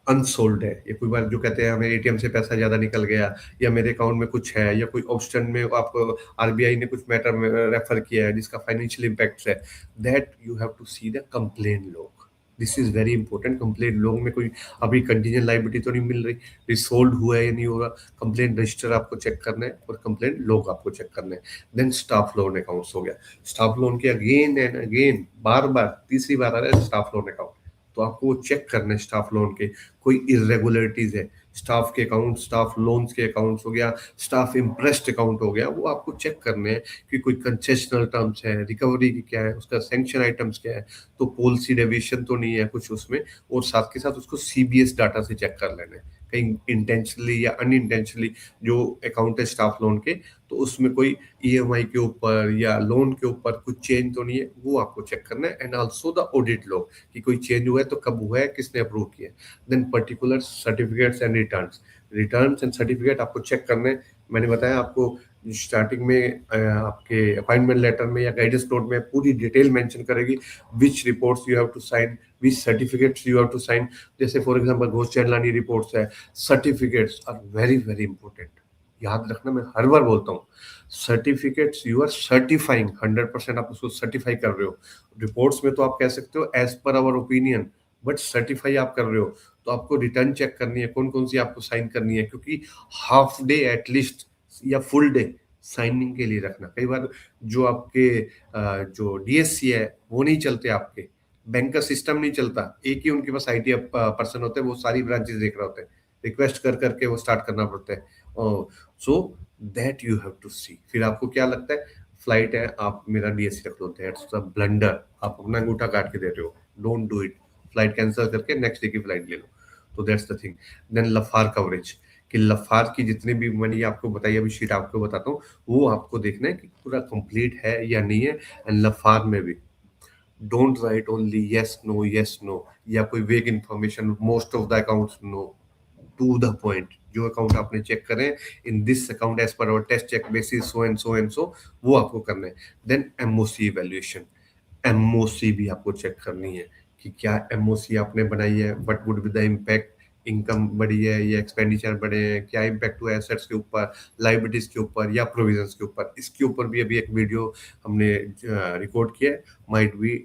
अनसोल्ड है, या कोई बार जो कहते हैं हमें एटीएम से पैसा ज्यादा निकल गया, या मेरे अकाउंट में कुछ है, या कोई ऑप्शन में आपको आरबीआई ने कुछ मैटर में रेफर किया है जिसका फाइनेंशियल इम्पैक्ट है, that you have to see the complain log. This is very important. Complain log में कोई अभी कंटीजेंट लायबिलिटी तो नहीं मिल रही, रिसोल्ड हुआ है या नहीं होगा, कंप्लेन रजिस्टर आपको चेक करना है और कंप्लेन लॉग आपको चेक करना है। देन स्टाफ लोन अकाउंट्स हो गया। स्टाफ लोन के अगेन एंड अगेन, बार बार तीसरी बार आ रहा है स्टाफ लोन अकाउंट, तो आपको चेक करना है स्टाफ लोन के कोई इरेगुलरिटीज है, स्टाफ के अकाउंट, स्टाफ लोन्स के अकाउंट्स हो गया, स्टाफ इम्प्रेस्ड अकाउंट हो गया, वो आपको चेक करने हैं कि कोई कंसेशनल टर्म्स है, रिकवरी की क्या है, उसका सैंक्शन आइटम्स क्या है, तो पॉलिसी डेविएशन तो नहीं है कुछ उसमें। और साथ के साथ उसको सीबीएस डाटा से चेक कर लेना है, कहीं इंटेंशनली या अनइंटेंशनली जो अकाउंट है स्टाफ लोन के, तो उसमें कोई ईएमआई के ऊपर या लोन के ऊपर कुछ चेंज तो नहीं है, वो आपको चेक करना है। And also the audit log, कि कोई चेंज हुआ है तो कब हुआ है, किसने अप्रूव किया है। देन particular certificates and returns, returns and certificate आपको चेक करने हैं। मैंने बताया आपको स्टार्टिंग में आपके अपॉइंटमेंट लेटर में या गाइडेंस नोट में पूरी डिटेल मेंशन करेगी, which reports you have to sign, which certificates you have to sign. जैसे for example Ghosh Jilani reports है, certificates are very very important. याद रखना, मैं हर बार बोलता हूँ, सर्टिफिकेट्स यू आर सर्टिफाइंग, 100% आप उसको सर्टिफाई कर रहे हो। रिपोर्ट्स में तो आप कह सकते हो as per our opinion, but certify आप कर रहे हो, तो आपको रिटर्न चेक करनी है कौन कौन सी आपको साइन करनी है, क्योंकि हाफ डे एटलीस्ट या फुल डे साइनिंग के लिए रखना। कई बार जो आपके जो डीएससी है वो नहीं चलते, आपके बैंक का सिस्टम नहीं चलता, एक ही उनके पास आईटी पर्सन होते हैं, वो सारी ब्रांचेस देख रहे होते हैं, रिक्वेस्ट कर करके वो स्टार्ट करना पड़ता है। So that you have to see. फिर आपको क्या लगता है, फ्लाइट है, आप मेरा डीएससी रख दो, दैट्स अ ब्लंडर, आप अपना अंगूठा काट के दे रहे हो, don't do it. Flight cancel करके नेक्स्ट डे की फ्लाइट ले लो, तो that's the thing. Then LFAR coverage, कि लफार की जितनी भी मैंने आपको बताई अभी शीट आपको बताता हूँ, वो आपको देखना है कि पूरा कंप्लीट है या नहीं है। एंड लफार में भी don't write only yes no, या कोई vague information, most of the accounts no, to the point. जो अकाउंट आपने चेक करें, in this account as per our test check basis so and so and so, वो आपको करना है। देन एमओसी इवैल्यूएशन, एमओसी भी आपको चेक करनी है कि क्या एमओसी आपने बनाई है, what would be the impact, income बढ़ी है या एक्सपेंडिचर बढ़े हैं, क्या इम्पैक्ट हुआ है एसेट्स के ऊपर, लाइबिलिटीज के ऊपर या प्रोविजंस के ऊपर। इसके ऊपर भी अभी एक वीडियो हमने रिकॉर्ड किया है, माइट बी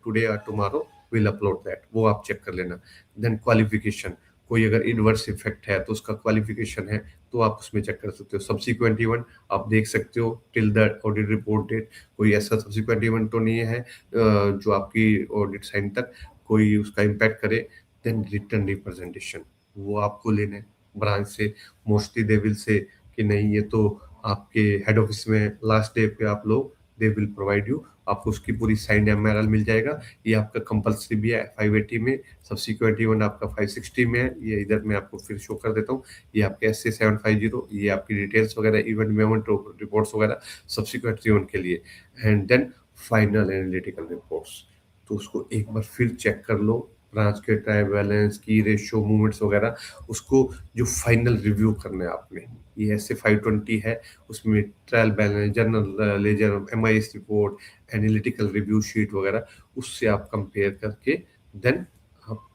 टुडे और टुमारो विल अपलोड दैट, वो आप चेक कर लेना। देन क्वालिफिकेशन, कोई अगर इनवर्स इफेक्ट है तो उसका क्वालिफिकेशन है, तो आप उसमें चेक कर सकते हो। सब्सिक्वेंट इवेंट आप देख सकते हो till the audit report date, कोई ऐसा सब्सिक्वेंट इवेंट तो नहीं है जो आपकी ऑडिट साइन तक कोई उसका इम्पैक्ट करे। देन रिटर्न रिप्रेजेंटेशन, वो आपको लेना है ब्रांच से, मोस्टली दे विल से कि नहीं ये तो आपके हेड ऑफिस में लास्ट डे पे आप लोग, दे विल प्रोवाइड यू, आपको उसकी पूरी साइंड एमआरएल मिल जाएगा। ये आपका कंपल्सरी भी है 580 में, सब्सिक्वेंट इवेंट आपका 560 में है। ये इधर मैं आपको फिर शो कर देता हूँ, ये आपके SA 750, ये आपकी डिटेल्स वगैरह, इवेंट मेमोट रिपोर्ट्स वगैरह सब्सिक्वेंट इवेंट के लिए। And then final analytical reports, तो उसको एक बार फिर चेक कर लो, ब्रांच के ट्रायल बैलेंस की रेशियो मूवमेंट्स वगैरह, उसको जो फाइनल रिव्यू करना है आपने। ये SA 520 है, उसमें trial balance, journal ledger, MIS report, analytical review sheet वगैरह, उससे आप कंपेयर करके देन आप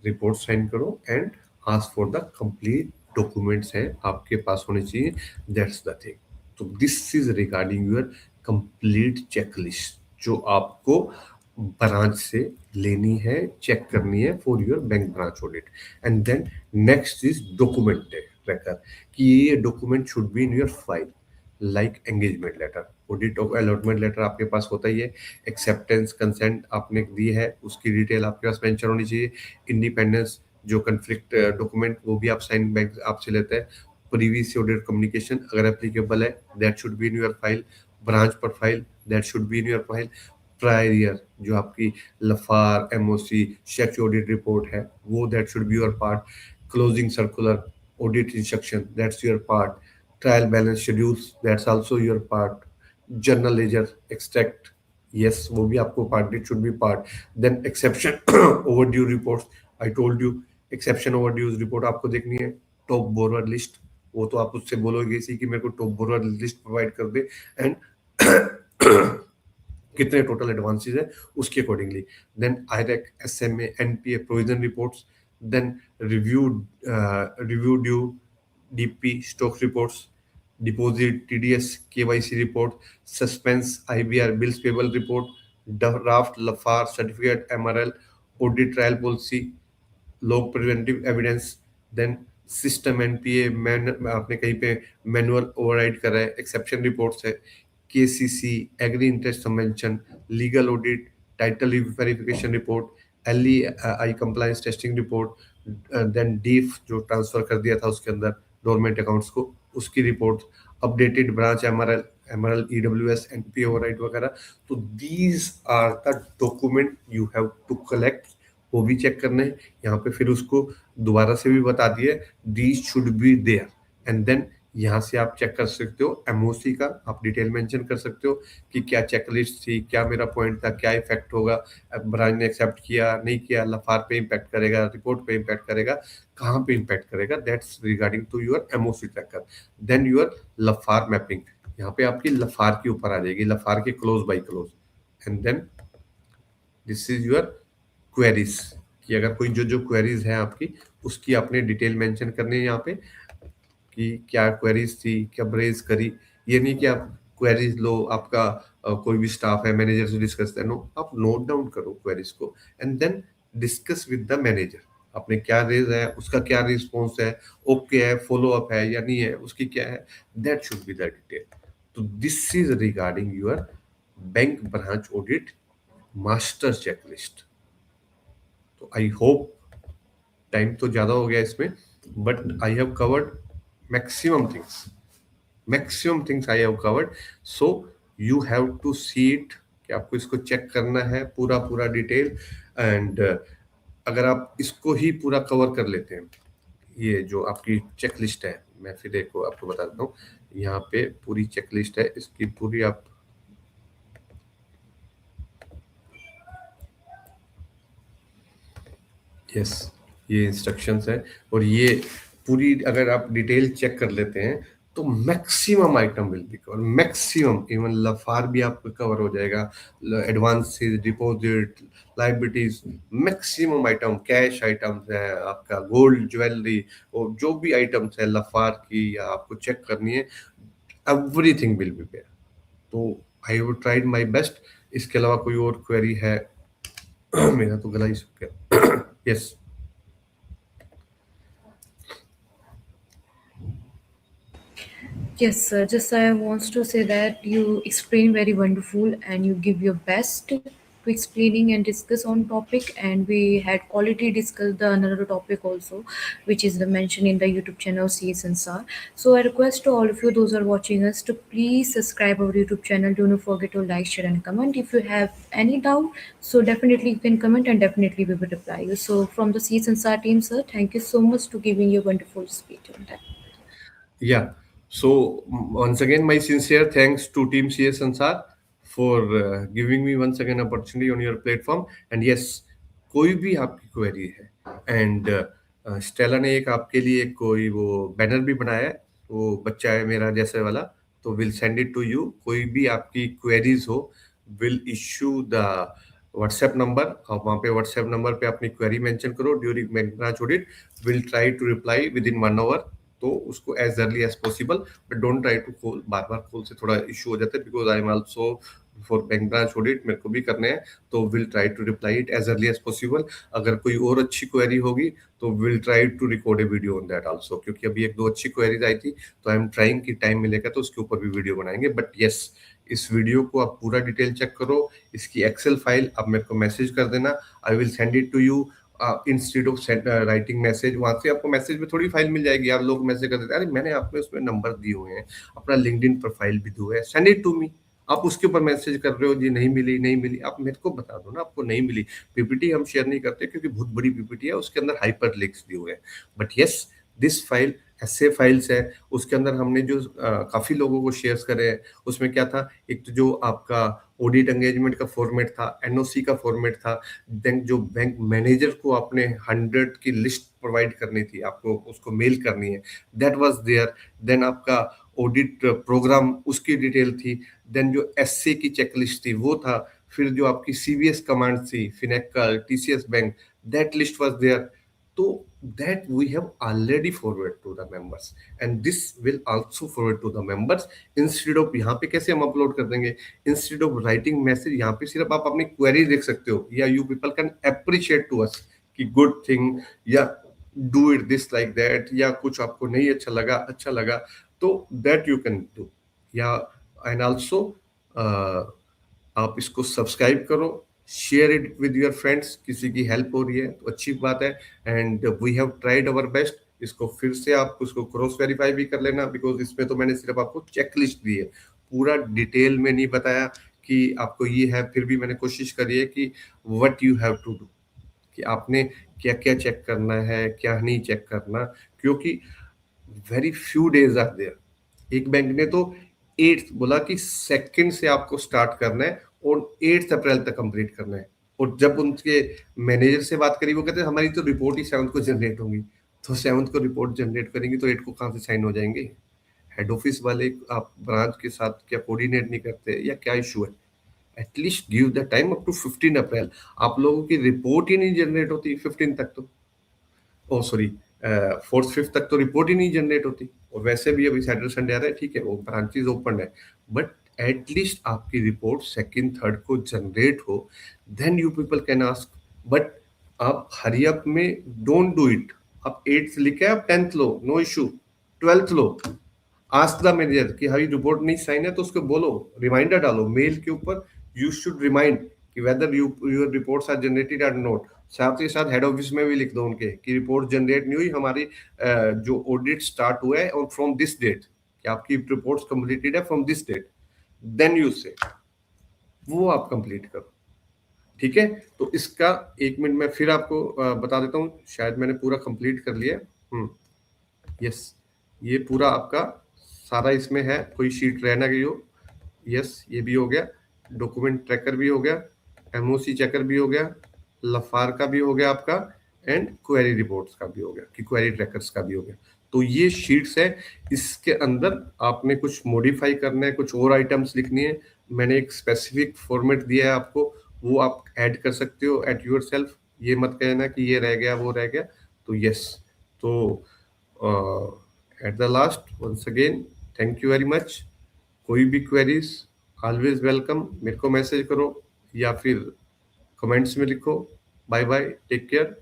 रिपोर्ट साइन करो and ask for the complete documents हैं आपके पास होने चाहिए, दैट्स द थिंग। तो this is regarding your complete checklist जो आपको ब्रांच से लेनी है, चेक करनी है for your bank branch audit. And then next is document tracker, कि ये document should be in your file, like engagement letter, audit of allotment letter आपके पास होता ही है, एक्सेप्टेंस कंसेंट आपने दी है उसकी डिटेल आपके पास मेंशन होनी चाहिए, इंडिपेंडेंस जो कन्फ्लिक्ट डॉक्यूमेंट वो भी आप साइन बैंक आपसे लेते हैं, प्रीवियस ऑडिट कम्युनिकेशन अगर एप्लीकेबल है that should be in your file, branch profile that should be in your file, prior year जो आपकी लफार, एमओसी, शेफ ऑडिट रिपोर्ट है वो that should be your part, closing circular, audit instruction that's your part, trial balance schedules that's also your part, journal ledger extract, yes वो भी आपको part, it should be part. Then exception overdue reports, I told you exception overdues report आपको देखनी है। टॉप बोरोवर लिस्ट, वो तो आप उससे बोलोगे इसी कि मेरे को टॉप बोरोवर लिस्ट प्रोवाइड कर दे, एंड कितने टोटल एडवांसेस है उसके accordingly. Then IRAC, SMA, NPA provision reports, then review due, DP stock reports, deposit, TDS, KYC report, suspense, IBR bills payable report, draft LFAR certificate, MRL, audit trial policy, log preventive evidence, then system NPA, man आपने कहीं पे मैनुअल ओवरराइड करा है, एक्सेप्शन रिपोर्ट्स है, KCC, agri interest subvention, legal audit, title verification report, LEI compliance testing report, then DEAF जो ट्रांसफर कर दिया था उसके अंदर डोरमेंट अकाउंट्स को, उसकी report, updated branch MRL, EWS, NPA override वगैरह। तो these are the document you have to collect, वो भी चेक करना है। यहाँ पे फिर उसको दोबारा से भी बता दिए, these should be there. And then यहाँ से आप चेक कर सकते हो एमओसी का, आप डिटेल मेंशन कर सकते हो कि क्या चेकलिस्ट थी, क्या मेरा पॉइंट था, क्या इफेक्ट होगा, ब्रांच ने एक्सेप्ट किया नहीं किया, लफार पे इम्पैक्ट करेगा, रिपोर्ट पे इम्पैक्ट करेगा, कहाँ पे इम्पैक्ट करेगा, that's regarding to your MOC tracker. Then your LFAR mapping, यहाँ पे आपकी लफार के ऊपर आ जाएगी, लफार के close by close. And then this is your queries, कि अगर कोई जो जो क्वेरीज है आपकी उसकी आपने डिटेल मेंशन करनी है यहाँ पे, कि क्या क्वेरीज थी, कब रेज करी। ये नहीं कि आप क्वेरीज लो, आपका कोई भी स्टाफ है मैनेजर से डिस्कस करना, नो, आप नोट डाउन करो क्वेरीज को and then discuss with the manager. आपने क्या रेज है, उसका क्या रिस्पॉन्स है, ओके है, फॉलो अप है या नहीं है, उसकी क्या है, that should be the detail. तो this is regarding your bank branch audit master checklist. तो आई होप, टाइम तो ज़्यादा हो गया इसमें, but I have covered maximum things, maximum things I have covered. So you have to see it, कि आपको इसको चेक करना है पूरा पूरा डिटेल। एंड अगर आप इसको ही पूरा कवर कर लेते हैं, ये जो आपकी चेक लिस्ट है, मैं फिर एक को आपको बता देता हूँ। यहाँ पे पूरी चेक लिस्ट है, इसकी पूरी आप, यस, ये इंस्ट्रक्शंस है। और ये पूरी अगर आप डिटेल चेक कर लेते हैं तो maximum item will be cover, maximum, even LFAR भी आपका कवर हो जाएगा, advances, deposit, liabilities, maximum item, cash items है, आपका गोल्ड ज्वेलरी, और जो भी आइटम्स है लफार की या आपको चेक करनी है, एवरीथिंग विल बी देयर। तो I have tried my best. इसके अलावा कोई और क्वेरी है? मेरा तो गला ही सूख गया। Yes. Yes, sir. Just I wants to say that you explain very wonderful and you give your best to explaining and discuss on topic, and we had quality discuss the another topic also, which is the mention in the YouTube channel CS and SAR. So I request to all of you those who are watching us to please subscribe our YouTube channel. Do not forget to like, share and comment. If you have any doubt, so definitely you can comment and definitely we will reply you. So from the CS and SAR team, sir, thank you so much to giving your wonderful speech on that. Yeah. So once again, my sincere thanks to Team CS Ansar for giving me once again opportunity on your platform. And yes, कोई भी आपकी क्वेरी है, एंड स्टेला ने एक आपके लिए कोई वो बैनर भी बनाया है, वो बच्चा है मेरा जैसे वाला, तो will send it to you. कोई भी आपकी क्वेरीज हो, will issue the WhatsApp number, आप वहाँ पे व्हाट्सएप नंबर पे अपनी क्वेरी मेंशन करो during branch audit, will try to reply within 1 hour. तो उसको as early as possible, but don't try to call, बार बार कॉल से थोड़ा इशू हो जाता है, because I am also for bank branch audit, मेरे को भी करने हैं। तो will try to reply it as early as possible. अगर कोई और अच्छी क्वेरी होगी तो will try to record a video on that also, क्योंकि अभी एक दो अच्छी क्वेरीज आई थी, तो आई एम ट्राइंग कि टाइम मिलेगा तो उसके ऊपर भी वीडियो बनाएंगे। बट यस, इस वीडियो को आप पूरा डिटेल चेक करो, इसकी एक्सेल फाइल आप मेरे को मैसेज कर देना, I will send it to you instead of writing message. वहां से आपको मैसेज में थोड़ी फाइल मिल जाएगी, आप लोग मैसेज कर देते हैं, अरे मैंने आपको उसमें नंबर दिए हुए हैं, अपना लिंक्डइन प्रोफाइल भी दिया है, सेंड इट टू मी। आप उसके ऊपर मैसेज कर रहे हो जी नहीं मिली नहीं मिली, आप मेरे को बता दो ना आपको नहीं मिली। पीपीटी हम शेयर नहीं करते क्योंकि बहुत बड़ी पीपीटी है, उसके अंदर हाइपर लिंक्स दिए हुए हैं। बट यस, दिस फाइल ऐसे फाइल्स है, उसके अंदर हमने जो काफी लोगों को शेयर करे हैं, उसमें क्या था, एक तो जो आपका ऑडिट एंगेजमेंट का फॉर्मेट था, एनओसी का फॉर्मेट था, देन जो बैंक मैनेजर को आपने 100 की लिस्ट प्रोवाइड करनी थी, आपको उसको मेल करनी है, दैट वाज देयर। देन आपका ऑडिट प्रोग्राम, उसकी डिटेल थी। देन जो एससी की चेकलिस्ट थी वो था। फिर जो आपकी सीबीएस कमांड थी, Finacle, TCS bank, that list was there. तो that we have already forward to the members, and this will also forward to the members। Instead of यहाँ पे कैसे हम अपलोड कर देंगे, इंस्टेड ऑफ राइटिंग मैसेज, यहाँ पे सिर्फ आप अपनी क्वेरी देख सकते हो, या you people can appreciate to us कि गुड थिंग, या do it this like that, या कुछ आपको नहीं अच्छा लगा, अच्छा लगा, तो दैट यू कैन डू। या एंड ऑल्सो आप इसको सब्सक्राइब करो, share it with your friends, किसी की हेल्प हो रही है तो अच्छी बात है। And we have tried our best. इसको फिर से आप उसको क्रॉस वेरीफाई भी कर लेना, बिकॉज इसमें तो मैंने सिर्फ आपको चेकलिस्ट दी है, पूरा डिटेल में नहीं बताया कि आपको ये है। फिर भी मैंने कोशिश करी है कि what you have to do, कि आपने क्या क्या चेक करना है, क्या नहीं चेक करना, क्योंकि very few days are there. एक बैंक ने तो 8 बोला कि सेकंड से आपको स्टार्ट करना है और 8 अप्रैल तक कंप्लीट करना है। और जब उनके मैनेजर से बात करी, वो कहते हैं हमारी तो रिपोर्ट ही 7 को जनरेट होंगी। तो 7 को रिपोर्ट जनरेट करेंगी तो 8 को कहाँ से साइन हो जाएंगे? हेड ऑफिस वाले आप ब्रांच के साथ क्या कोऑर्डिनेट नहीं करते, या क्या इशू है? At least give the time up to 15 April. आप लोगों की रिपोर्ट ही नहीं जनरेट होती 15 तक, तो ओ सॉरी फोर्थ फिफ्थ तक तो रिपोर्ट ही नहीं जनरेट होती, और वैसे भी अभी सैटरडे संडे आ रहा है, ठीक है, वो ब्रांचेज ओपन है, बट एटलीस्ट आपकी रिपोर्ट सेकंड थर्ड को जनरेट हो, then you people can ask. But आप हरी अप में डोंट डू इट। आप एट्थ लिखे, आप टेंथ लो, नो इशू, ट्वेल्थ लो, आस्क द मैनेजर कि हमारी रिपोर्ट नहीं साइन है, तो उसको बोलो, रिमाइंडर डालो मेल के ऊपर, यू शुड रिमाइंड कि whether your reports are generated और नॉट। साथ ही साथ हेड ऑफिस में भी लिख दो उनके कि रिपोर्ट जनरेट नहीं हुई हमारी, जो ऑडिट स्टार्ट हुआ है और फ्रॉम दिस डेट, कि आपकी रिपोर्ट्स कंप्लीटेड है from this date, then you से वो आप कंप्लीट करो। ठीक है, तो इसका 1 मिनट में फिर आपको बता देता हूँ, शायद मैंने पूरा कंप्लीट कर लिया। यस, ये पूरा आपका सारा इसमें है, कोई शीट रहना गई हो। यस, ये भी हो गया, डॉक्यूमेंट ट्रैकर भी हो गया, एमओसी चेकर भी हो गया, लफार का भी हो गया आपका, एंड क्वेरी रिपोर्ट्स का भी हो गया, कि क्वेरी ट्रैकर्स का भी हो गया। तो ये शीट्स है, इसके अंदर आपने कुछ मॉडिफाई करना है, कुछ और आइटम्स लिखनी है, मैंने एक स्पेसिफिक फॉर्मेट दिया है आपको, वो आप ऐड कर सकते हो एट योर सेल्फ। ये मत कहना कि ये रह गया वो रह गया। तो यस, तो at the last ones again thank you very much. कोई भी क्वेरीज ऑलवेज वेलकम, मेरे को मैसेज करो या फिर कमेंट्स में लिखो। Bye bye, take care.